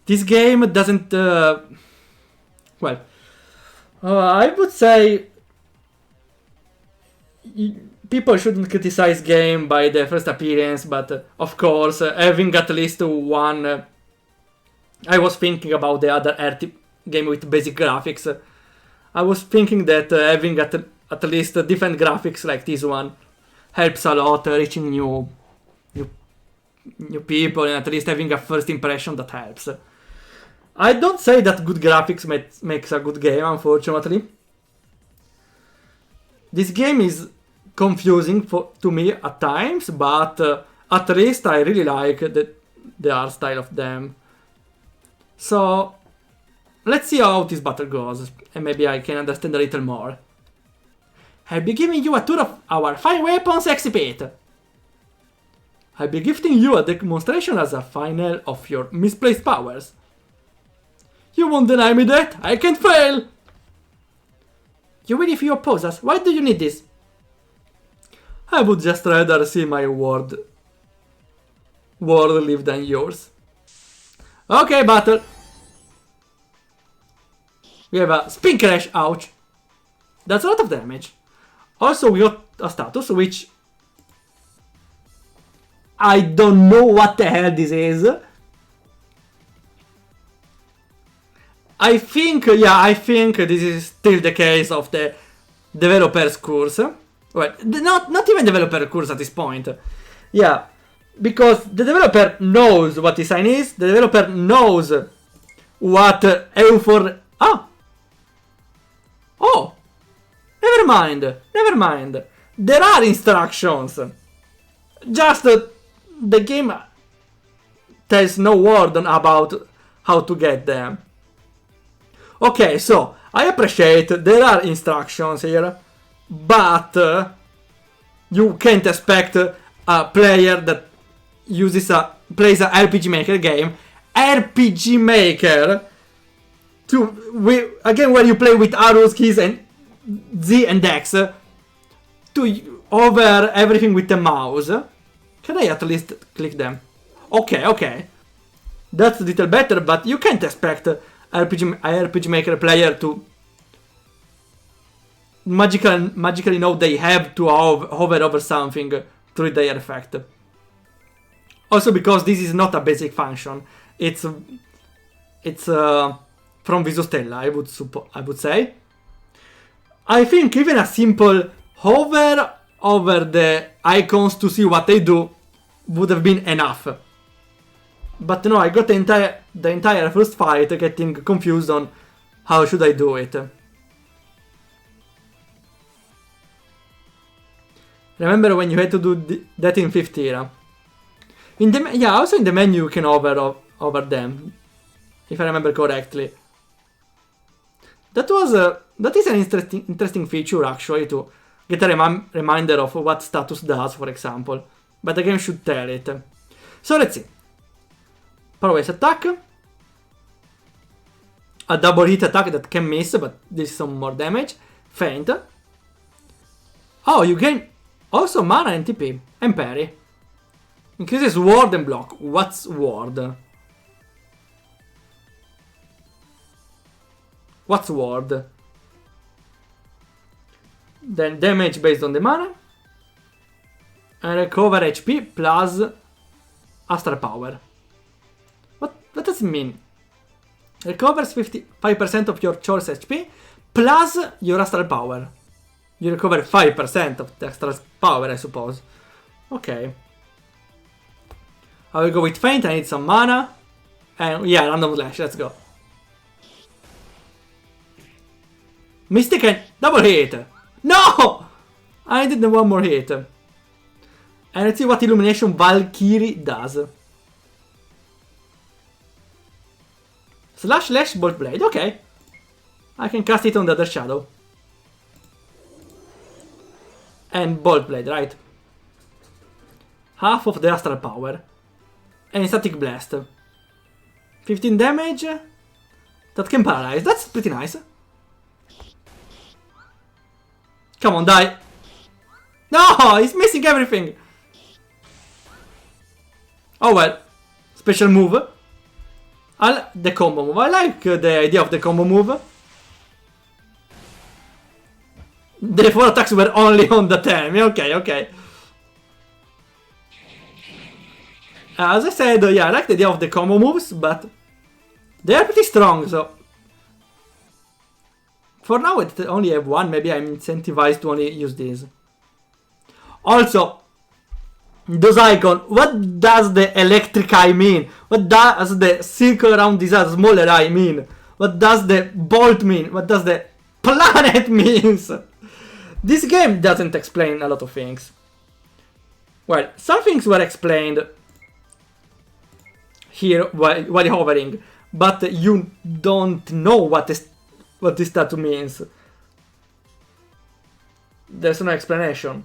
This game doesn't... well, I would say people shouldn't criticize game by the first appearance, but of course, having at least one... I was thinking about the other RT game with basic graphics. I was thinking that having at least different graphics like this one helps a lot, reaching new people, and at least having a first impression that helps. I don't say that good graphics makes a good game, unfortunately. This game is confusing to me at times, but at least I really like the art style of them. So, let's see how this battle goes, and maybe I can understand a little more. I'll be giving you a tour of our fine weapons exhibit. I'll be gifting you a demonstration as a final of your misplaced powers. You won't deny me that, I can't fail! You ready for your poses? Why do you need this? I would just rather see my world live than yours. Okay, battle. We have a spin crash, ouch. That's a lot of damage. Also, we got a status, which... I don't know what the hell this is. I think this is still the case of the developer's curse. Well, not even developer curse at this point. Yeah, because the developer knows what the sign is. The developer knows what Euphor... Oh! Never mind. There are instructions. Just the game tells no word about how to get them. Okay, so I appreciate there are instructions here, but you can't expect a player that plays a RPG Maker game, RPG Maker, again where you play with arrows, keys, and Z and X, to over everything with the mouse. Can I at least click them? Okay. That's a little better, but you can't expect RPG Maker player to magically know they have to hover over something through their effect. Also because this is not a basic function. It's from Viso Stella, I would say. I think even a simple hover over the icons to see what they do would have been enough. But no, I got the entire first fight getting confused on how should I do it. Remember when you had to do that in 5th era? Also in the menu you can hover over them, if I remember correctly. That is an interesting feature actually, to get a reminder of what status does, for example. But the game should tell it. So let's see. Power-based attack. A double hit attack that can miss, but this is some more damage. Feint. Oh, you gain also mana and TP. And parry. Increases ward and block. What's ward? What's ward? Then damage based on the mana. And recover HP plus Astral Power. What does it mean? Recovers 55% of your choice HP plus your Astral Power. You recover 5% of the Astral Power, I suppose. Okay. I will go with Feint, I need some mana. And yeah, Random Slash, let's go. Mystic and double hit! No! I did one more hit. And let's see what Illumination Valkyrie does. Slash Bolt Blade, okay. I can cast it on the other shadow. And Bolt Blade, right? Half of the Astral Power. And Static Blast. 15 damage. That can paralyze, that's pretty nice. Come on, die. No, he's missing everything. Oh well. Special move. The combo move. I like the idea of the combo move. The 4 attacks were only on the 10. Okay, okay. As I said, yeah, I like the idea of the combo moves, but they are pretty strong, so... For now, I only have one. Maybe I'm incentivized to only use these. Also, those icons, what does the electric eye mean? What does the circle around this smaller eye mean? What does the bolt mean? What does the planet means? This game doesn't explain a lot of things. Well, some things were explained here while hovering, but you don't know what this tattoo means. There's no explanation.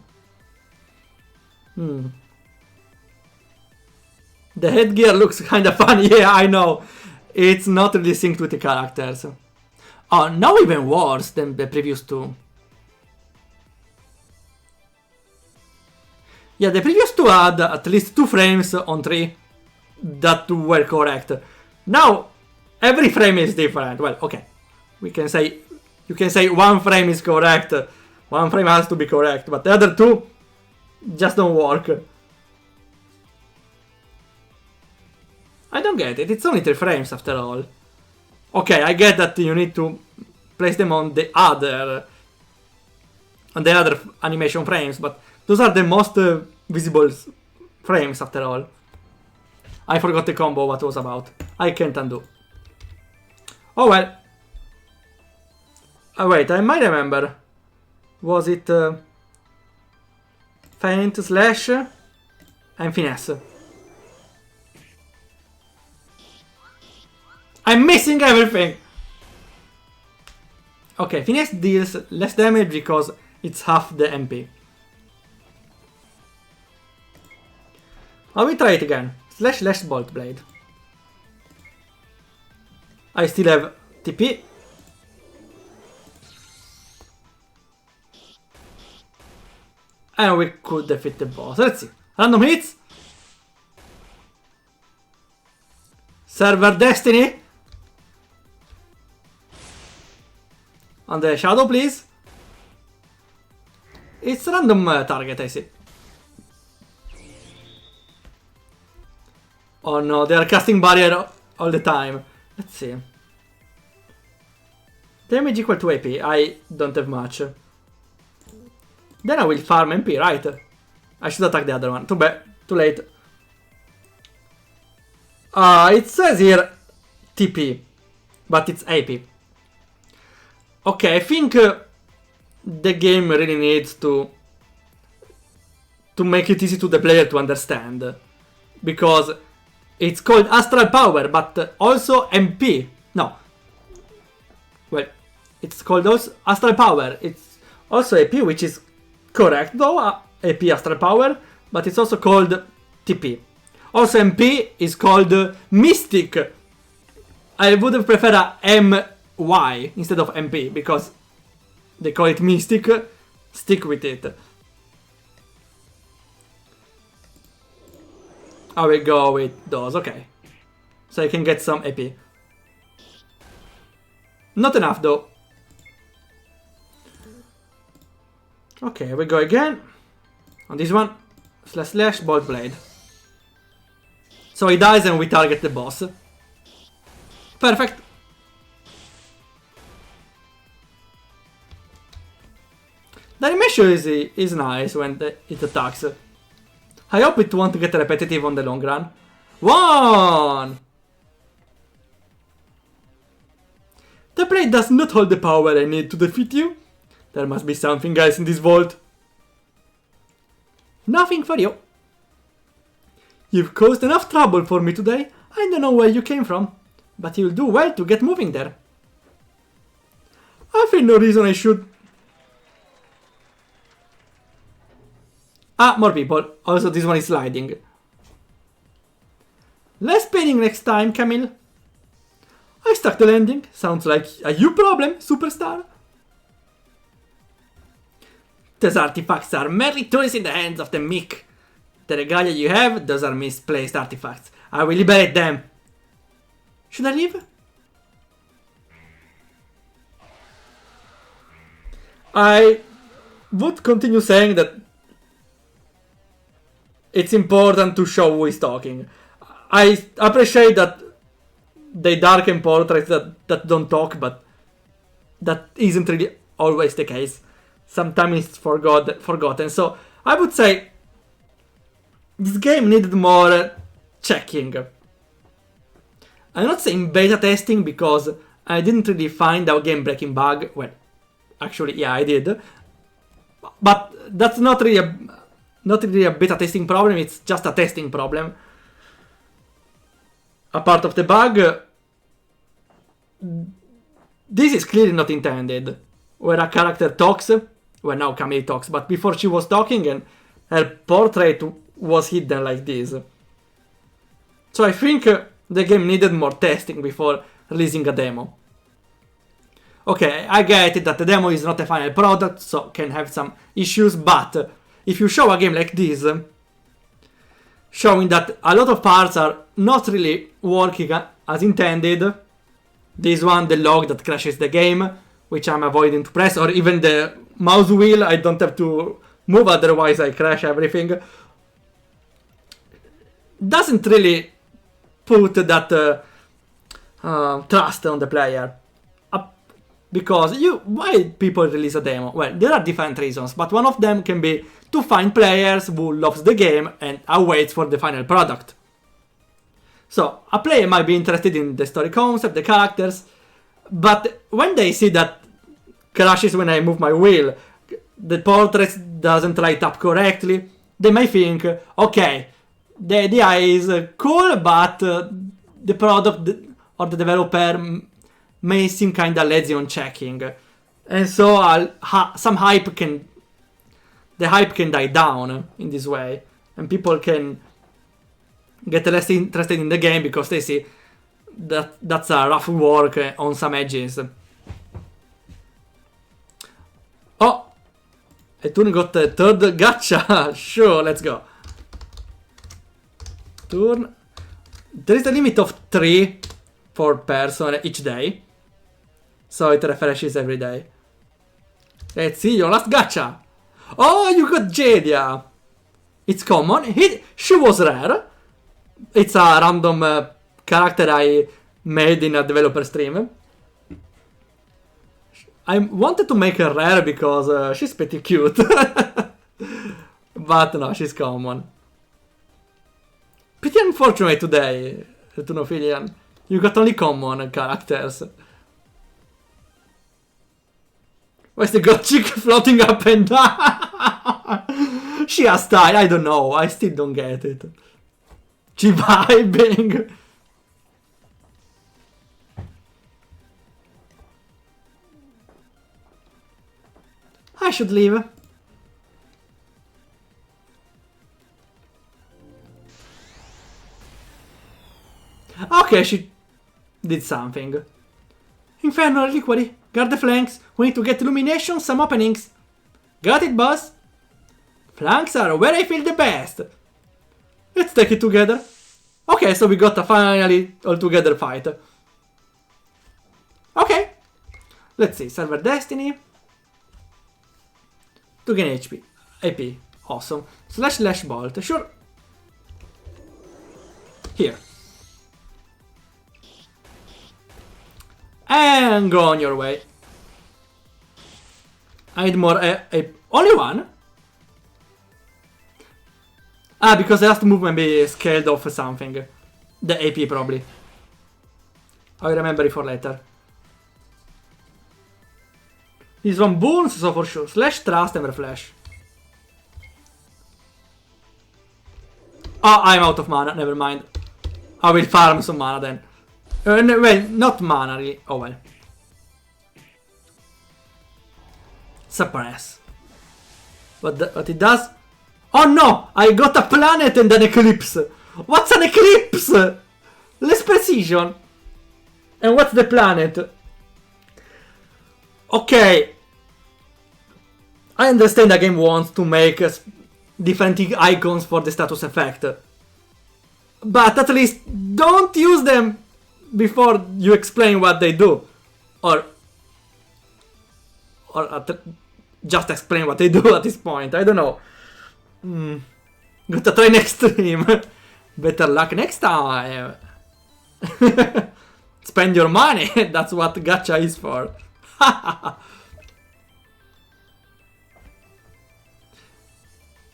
The headgear looks kinda funny, yeah, I know. It's not really synced with the characters. Oh, now even worse than the previous two. Yeah, the previous two had at least 2 frames on 3 that were correct. Now, every frame is different. Well, okay. You can say 1 frame is correct. 1 frame has to be correct, but the other 2 just don't work. I don't get it. It's only 3 frames after all. Okay, I get that you need to place them on the other animation frames, but those are the most visible frames after all. I forgot the combo what it was about. I can't undo. Oh well. Oh wait, I might remember. Was it Feint, Slash, and Finesse? I'm missing everything! Okay, Finesse deals less damage because it's half the MP. I will try it again. Slash Bolt Blade. I still have TP. And we could defeat the boss. Let's see. Random hits. Server Destiny. On the shadow, please. It's random target, I see. Oh no, they are casting barrier all the time. Let's see. Damage equal to AP. I don't have much. Then I will farm MP, right? I should attack the other one. Too bad. Too late. It says here TP. But it's AP. Okay, I think the game really needs to make it easy to the player to understand. Because it's called Astral Power, but also MP. No. Well, it's called also Astral Power. It's also AP, which is correct though, AP Astral Power, but it's also called TP. Also MP is called Mystic. I would have preferred a MY instead of MP, because they call it Mystic. Stick with it. I will go with those, okay. So I can get some AP. Not enough though. Okay, we go again. On this one. Slash Bolt Blade. So he dies and we target the boss. Perfect. The animation is nice when it attacks. I hope it won't get repetitive on the long run. 1! The blade does not hold the power I need to defeat you. There must be something else in this vault. Nothing for you. You've caused enough trouble for me today. I don't know where you came from, but you'll do well to get moving there. I feel no reason I should. Ah, more people. Also, this one is sliding. Less spinning next time, Camille. I stuck the landing. Sounds like a you problem, superstar. Those artifacts are merely toys in the hands of the meek. The regalia you have, those are misplaced artifacts. I will liberate them. Should I leave? would continue saying that it's important to show who is talking. I appreciate that they darken portraits that don't talk, but that isn't really always the case. Sometimes it's forgotten. So I would say this game needed more checking. I'm not saying beta testing because I didn't really find a game-breaking bug. Well, actually, yeah, I did. But that's not really a beta testing problem, it's just a testing problem. A part of the bug, this is clearly not intended. Where a character talks, well now Camille talks, but before she was talking and her portrait was hidden like this. So I think the game needed more testing before releasing a demo. Okay, I get it that the demo is not a final product, so can have some issues, but if you show a game like this, showing that a lot of parts are not really working as intended, this one, the log that crashes the game, which I'm avoiding to press, or even the mouse wheel, I don't have to move, otherwise I crash everything, doesn't really put that trust on the player. Because why people release a demo? Well, there are different reasons, but one of them can be to find players who loves the game and awaits for the final product. So, a player might be interested in the story concept, the characters, but when they see that crashes when I move my wheel, the portrait doesn't light up correctly, they may think, okay, the idea is cool, but the product or the developer may seem kinda lazy on checking, and so the hype can die down in this way, and people can get less interested in the game because they see that that's a rough work on some edges. Oh, Etun got the third gacha. Sure, let's go. Turn. There is a limit of 3 per person each day, so it refreshes every day. Let's see your last gacha. Oh, you got Jadia. It's common. She was rare. It's a random character I made in a developer stream. I wanted to make her rare because she's pretty cute. But no, she's common. Pretty unfortunate today, Tunophilian. You got only common characters. Why's the god chick floating up and down? She has style, I don't know, I still don't get it. She vibing. I should leave. Okay, she did something. Inferno Reliquary, guard the flanks. We need to get illumination, some openings. Got it, boss? Flanks are where I feel the best. Let's take it together. Okay, so we got a finally all-together fight. Okay. Let's see, server destiny. To gain HP. AP. Awesome. / bolt. Sure. Here. And go on your way. I need more only one? Ah, because the last movement be scaled off something. The AP probably. I remember it for later. This one boons, so for sure. / trust and reflash. Oh, I'm out of mana, never mind. I will farm some mana then. Well, not mana really. Oh well. Suppress. What it does? Oh no! I got a planet and an eclipse! What's an eclipse? Less precision. And what's the planet? Okay. I understand the game wants to make different icons for the status effect. But at least don't use them before you explain what they do. Or just explain what I do at this point. I don't know. Gotta try next stream. Better luck next time. Spend your money. That's what gacha is for.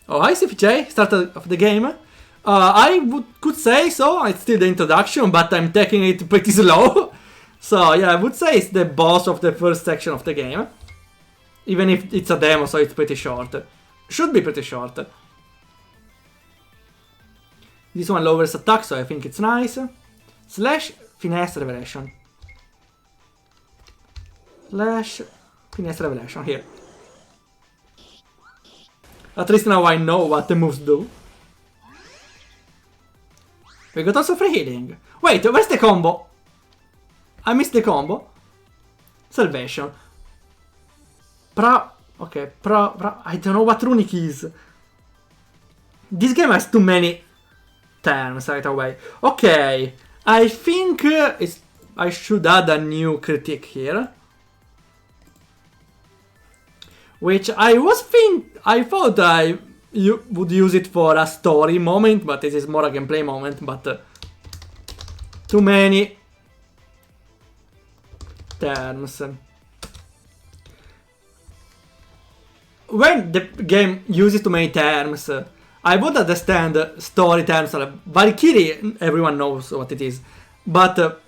Oh, hi CFJ, start of the game. Could say so, it's still the introduction, but I'm taking it pretty slow. So yeah, I would say it's the boss of the first section of the game. Even if it's a demo, so it's pretty short. Should be pretty short. This one lowers attack, so I think it's nice. Slash finesse revelation. Slash finesse revelation, here. At least now I know what the moves do. We got also free healing. Wait, where's the combo? I missed the combo. Salvation. Okay, I don't know what runic is. This game has too many terms right away. Okay, I think I should add a new critique here. Which I thought I would use it for a story moment, but this is more a gameplay moment, but too many terms. When the game uses too many terms, I would understand story terms. Valkyrie, everyone knows what it is, but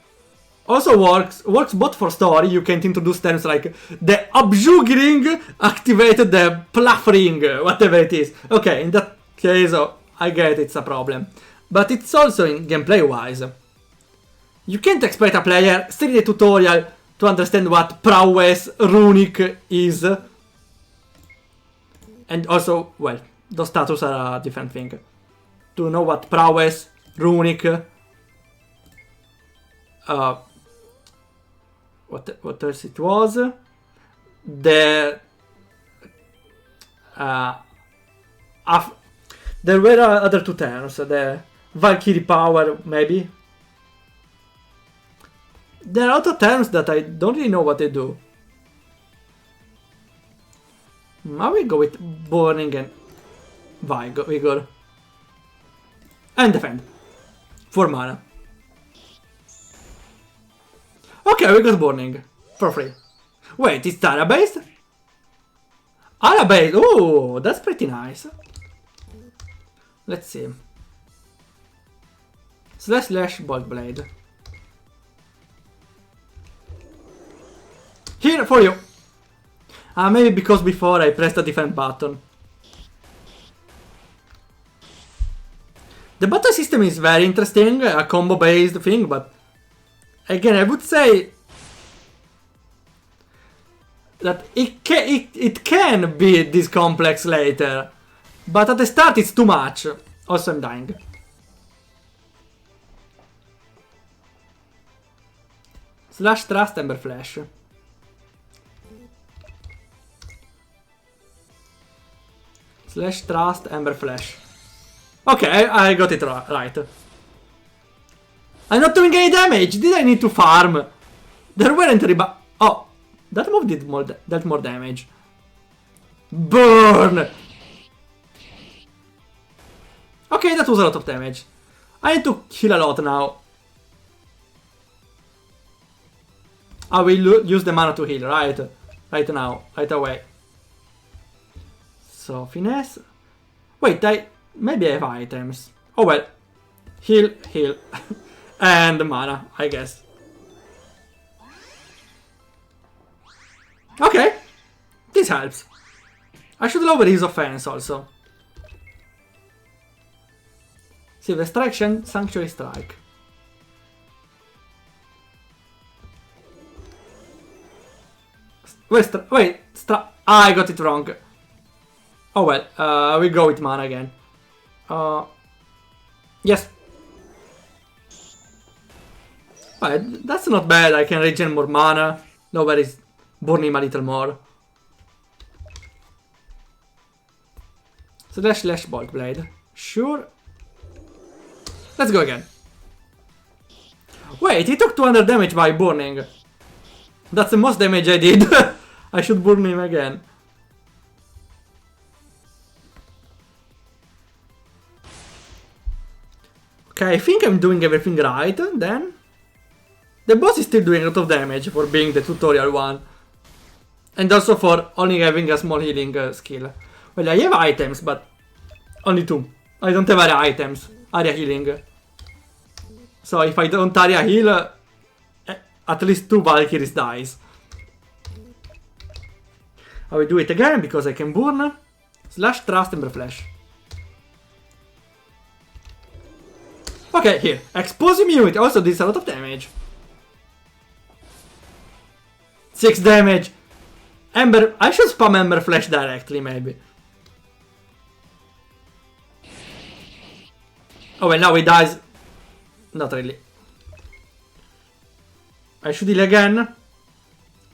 also works both for story. You can introduce terms like the abjuring activated the pluffering, whatever it is. Okay, in that case, I get it's a problem. But it's also in gameplay wise. You can't expect a player study the tutorial to understand what prowess runic is. And also, well, those status are a different thing. To know what prowess, runic, what else it was? There were other two terms. The Valkyrie power, maybe. There are other terms that I don't really know what they do. I will go with burning and vigor. And defend. 4 mana. Okay, we got burning. For free. Wait, it's Tara based? Ara based. Oh, that's pretty nice. Let's see. Slash bolt blade. Here for you. Maybe because before I pressed a different button. The battle system is very interesting, a combo based thing, but again I would say that it can be this complex later, but at the start it's too much. Also I'm dying. Slash trust ember flash. Slash trust ember flash. Okay, I got it right. I'm not doing any damage. Did I need to farm? There weren't oh, that move dealt more damage. Burn. Okay, that was a lot of damage. I need to heal a lot now. I will use the mana to heal, right? Right now, right away. So, finesse. Wait, maybe I have items. Oh well. Heal. And mana, I guess. Okay. This helps. I should lower his offense also. Silver Strike, Sanctuary Strike. Wait, I got it wrong. Oh well, we go with mana again. Yes. Alright, that's not bad. I can regen more mana. Nobody's burning a little more. Slash bolt blade. Sure. Let's go again. Wait, he took 200 damage by burning. That's the most damage I did. I should burn him again. Okay, I think I'm doing everything right, then. The boss is still doing a lot of damage for being the tutorial one. And also for only having a small healing skill. Well, I have items, but only 2. I don't have area items, area healing. So if I don't area heal, at least 2 Valkyries dies. I will do it again because I can burn. Slash Trust Ember Flash. Okay, here. Explosive immunity also does a lot of damage. 6 damage. Ember. I should spam Ember Flash directly, maybe. Oh, well, now he dies. Not really. I should heal again.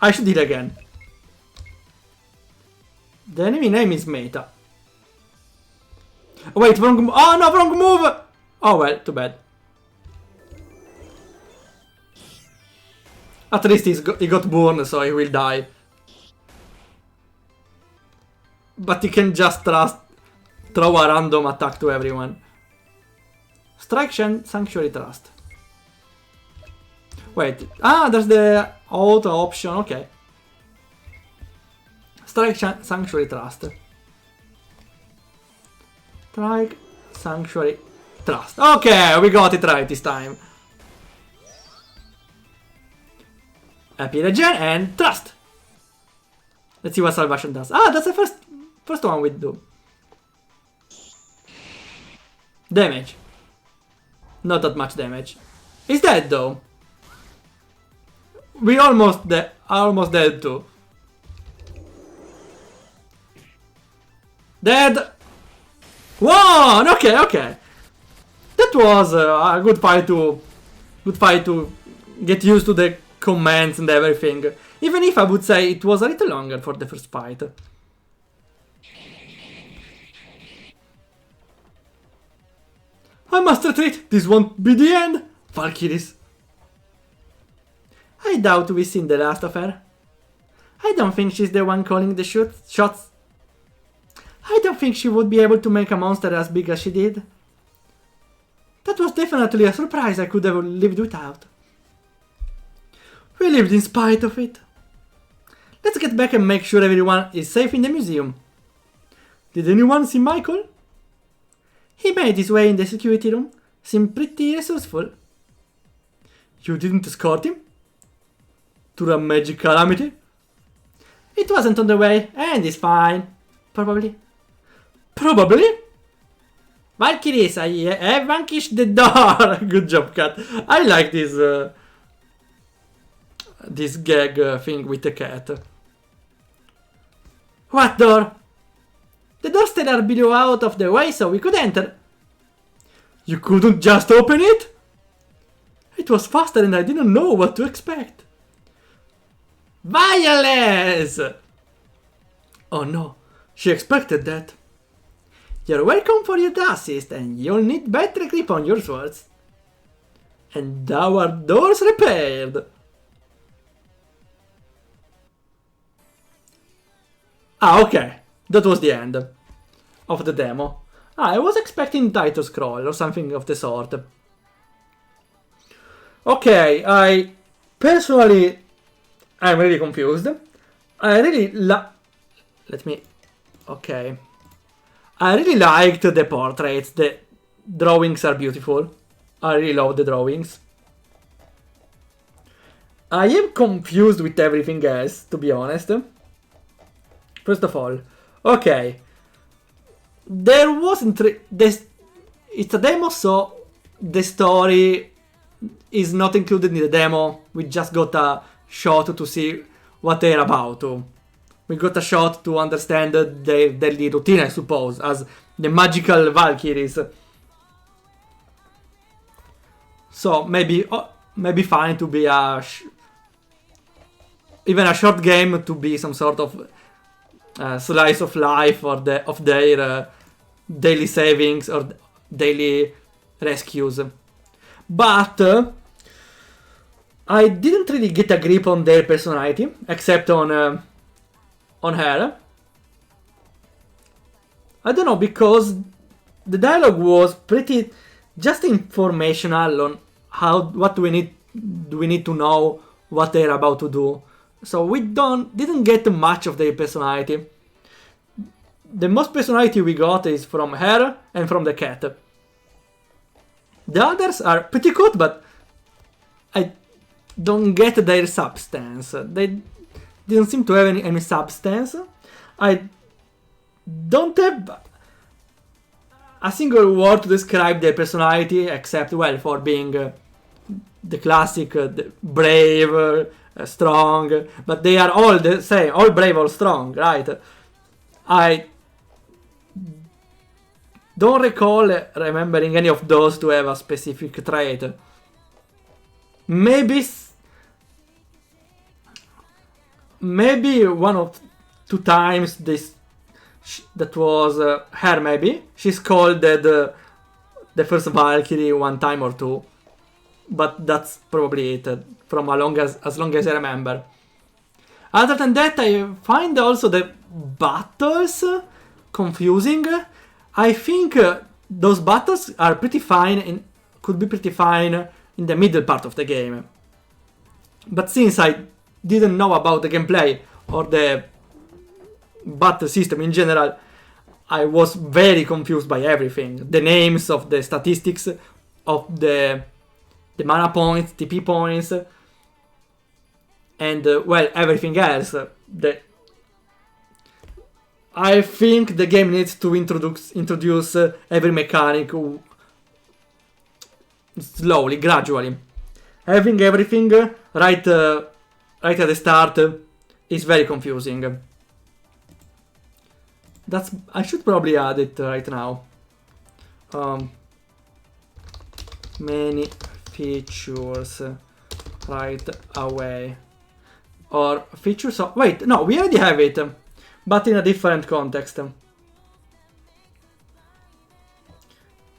I should heal again. The enemy name is Meta. Oh, wait, wrong move. Oh, no, wrong move! Oh, well, too bad. At least he got burned, so he will die. But he can just throw a random attack to everyone. Strike Sanctuary Trust. Wait. Ah, there's the auto option. Okay. Strike Sanctuary Trust. Strike Sanctuary Trust. Okay, we got it right this time. Happy Regen and Trust. Let's see what Salvation does. Ah, that's the first one we do. Damage. Not that much damage. He's dead though. We almost dead too. Dead. One. Okay, okay. That was a good fight to get used to the commands and everything. Even if I would say it was a little longer for the first fight. I must retreat. This won't be the end. Valkyries. I doubt we've seen the last of her. I don't think she's the one calling the shots. I don't think she would be able to make a monster as big as she did. That was definitely a surprise I could have lived without. We lived in spite of it. Let's get back and make sure everyone is safe in the museum. Did anyone see Michael? He made his way in the security room. Seemed pretty resourceful. You didn't escort him? To the magic calamity? It wasn't on the way, and he's fine. Probably. Probably? Valkyries, I have vanquished the door. Good job, cat. I like this gag thing with the cat. What door? The doors still are below out of the way so we could enter. You couldn't just open it? It was faster and I didn't know what to expect. Violence! Oh no, she expected that. You're welcome for your assist and you'll need better grip on your swords. And our doors repaired. Ah, okay. That was the end of the demo. I was expecting title scroll or something of the sort. Okay, I'm really confused. I really I really liked the portraits. The drawings are beautiful. I really love the drawings. I am confused with everything else, to be honest. First of all, okay, there wasn't this. It's a demo, so the story is not included in the demo. We just got a shot to see what they're about. We got a shot to understand their daily routine, I suppose, as the magical Valkyries. So maybe fine to be even a short game to be some sort of slice of life or of their daily savings or daily rescues. But I didn't really get a grip on their personality, except on her. I don't know, because the dialogue was pretty just informational on what do we need to know, what they're about to do. So we didn't get much of their personality. The most personality we got is from her and from the cat. The others are pretty good, but I don't get their substance. They didn't seem to have any substance. I don't have a single word to describe their personality, except, well, for being the classic brave, strong, but they are all the same, all brave or strong, right? I don't recall remembering any of those to have a specific trait. Maybe one of 2 times that was her, maybe. She scolded the first Valkyrie 1 time or 2. But that's probably it, from as long as I remember. Other than that, I find also the battles confusing. I think those battles are pretty fine and could be pretty fine in the middle part of the game. But since I didn't know about the gameplay or the battle system in general, I was very confused by everything. The names of the statistics of the mana points, TP points, and well, everything else. I think the game needs to introduce every mechanic slowly, gradually. Having everything right at the start is very confusing. I should probably add it right now. Many features right away. Or features of... Wait, no, we already have it, but in a different context.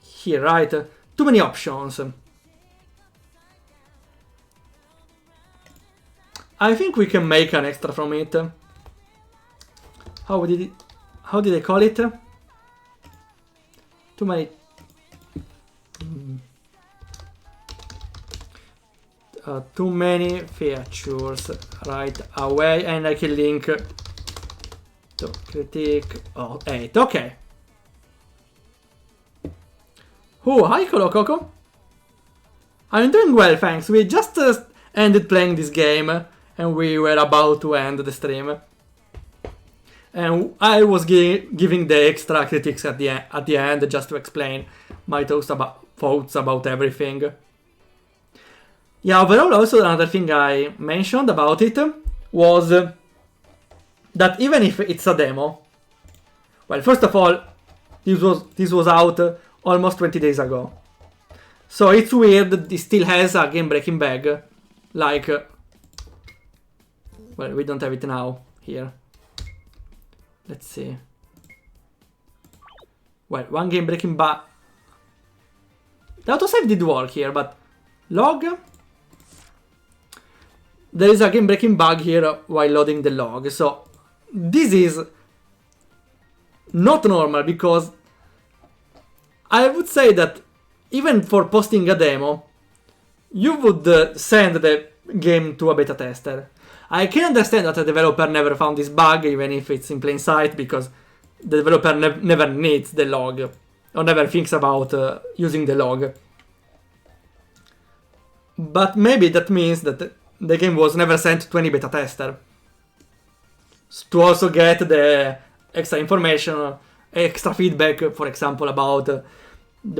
Here, right? Too many options. I think we can make an extra from it. How did I call it? Too many... too many features right away, and I can link to critique 8. Okay. Oh, hi Coco. I'm doing well, thanks. We just ended playing this game, and we were about to end the stream. And I was giving the extra critiques at the end just to explain my thoughts about everything. Yeah, overall, also another thing I mentioned about it was that even if it's a demo, well, first of all, this was out almost 20 days ago. So it's weird that it still has a game-breaking bug. Like, well, we don't have it now here. Let's see. Well, one game-breaking bug. The autosave did work here, but log. There is a game-breaking bug here while loading the log, so this is not normal, because I would say that even for posting a demo, you would send the game to a beta tester. I can understand that the developer never found this bug, even if it's in plain sight, because the developer never needs the log, or never thinks about using the log. But maybe that means that the game was never sent to any beta tester to also get the extra information, extra feedback, for example, about the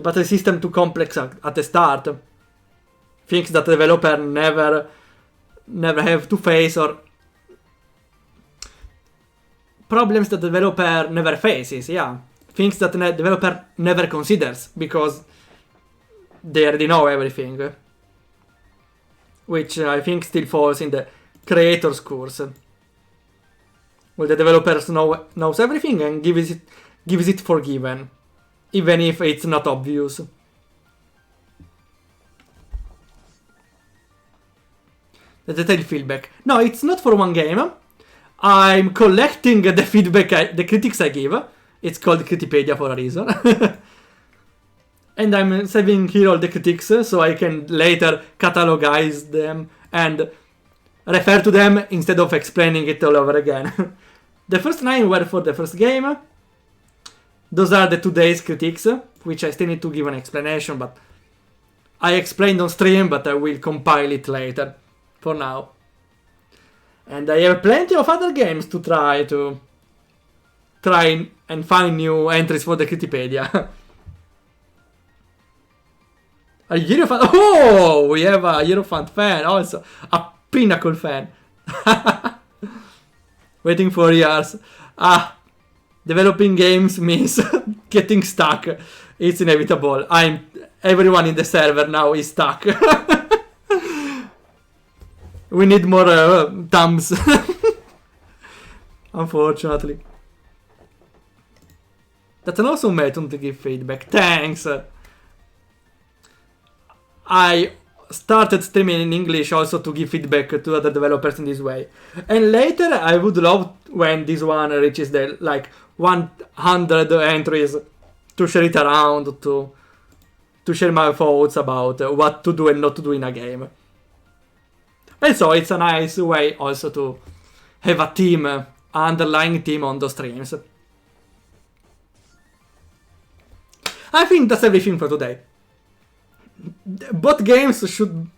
battle system too complex at the start. Things that the developer never have to face, or problems that the developer never faces, yeah. Things that the developer never considers, because they already know everything. Which I think still falls in the creator's course. Well, the developers knows everything and gives it forgiven, even if it's not obvious. The detailed feedback. No, it's not for one game. I'm collecting the feedback, the critics I give. It's called Critipedia for a reason. And I'm saving here all the critiques so I can later catalogize them and refer to them instead of explaining it all over again. The first 9 were for the first game. Those are the today's critiques, which I still need to give an explanation, but I explained on stream, but I will compile it later, for now. And I have plenty of other games to try and find new entries for the Critipedia. A Eurofant. Oh, we have a Eurofant fan also. A Pinnacle fan. Waiting for years. Developing games means getting stuck. It's inevitable. Everyone in the server now is stuck. We need more thumbs. Unfortunately. That's an awesome method to give feedback. Thanks. I started streaming in English also to give feedback to other developers in this way. And later I would love when this one reaches the 100 entries to share it around, to share my thoughts about what to do and not to do in a game. And so it's a nice way also to have a team, an underlying team on those streams. I think that's everything for today. Both games should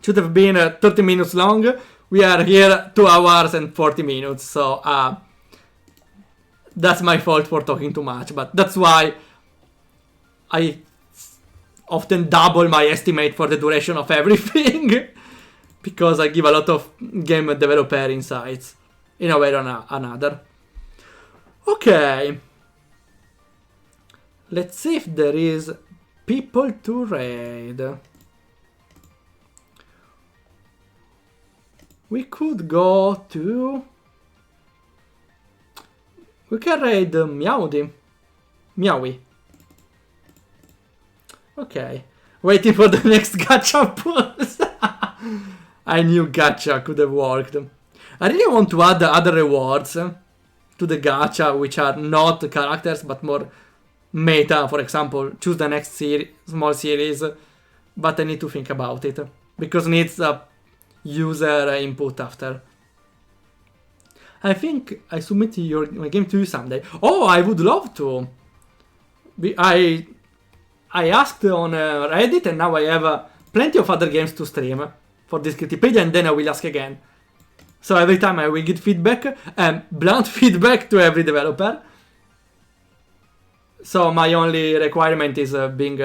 have been 30 minutes long. We are here 2 hours and 40 minutes, so that's my fault for talking too much, but that's why I often double my estimate for the duration of everything, because I give a lot of game developer insights in a way or another. Okay. Let's see if there is people to raid. We could go to... We can raid Meowie. Okay. Waiting for the next gacha pulse. I knew gacha could have worked. I really want to add other rewards to the gacha, which are not characters but more meta. For example, choose the next small series, but I need to think about it because it needs a user input after. I think I submitted my game to you someday. Oh, I would love to. I asked on Reddit, and now I have plenty of other games to stream for this Critipedia, and then I will ask again. So every time I will get feedback, blunt feedback to every developer. So my only requirement is being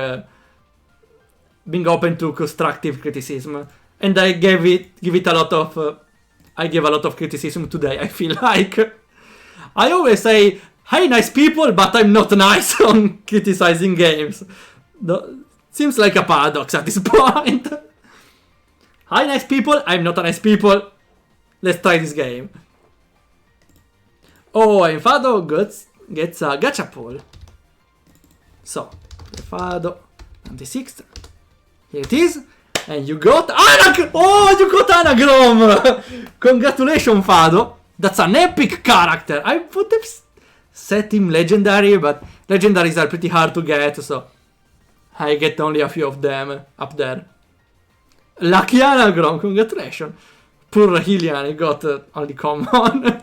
open to constructive criticism, and I give it a lot of. I gave a lot of criticism today. I feel like I always say, "Hey, nice people," but I'm not nice on criticizing games. Seems like a paradox at this point. Hi, nice people. I'm not a nice people. Let's try this game. Oh, Enfado gets a gacha pull. So, Enfado 96. Here it is. And you got Anag! Oh, you got Anagram! Congratulations, Fado. That's an epic character. I would have set him legendary, but legendaries are pretty hard to get, so I get only a few of them up there. Lucky Anagram, congratulations. Poor Hylian, he got only common.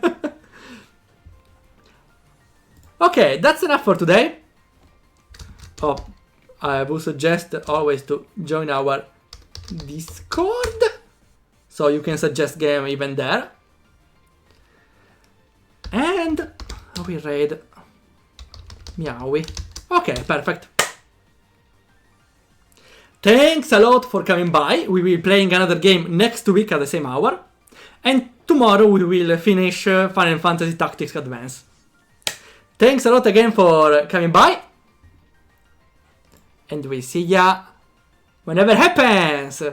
Okay, that's enough for today. Oh, I would suggest always to join our Discord, so you can suggest game even there. And we raid Meowie. Okay, perfect. Thanks a lot for coming by. We will be playing another game next week at the same hour. And tomorrow we will finish Final Fantasy Tactics Advance. Thanks a lot again for coming by. And we'll see ya whenever happens.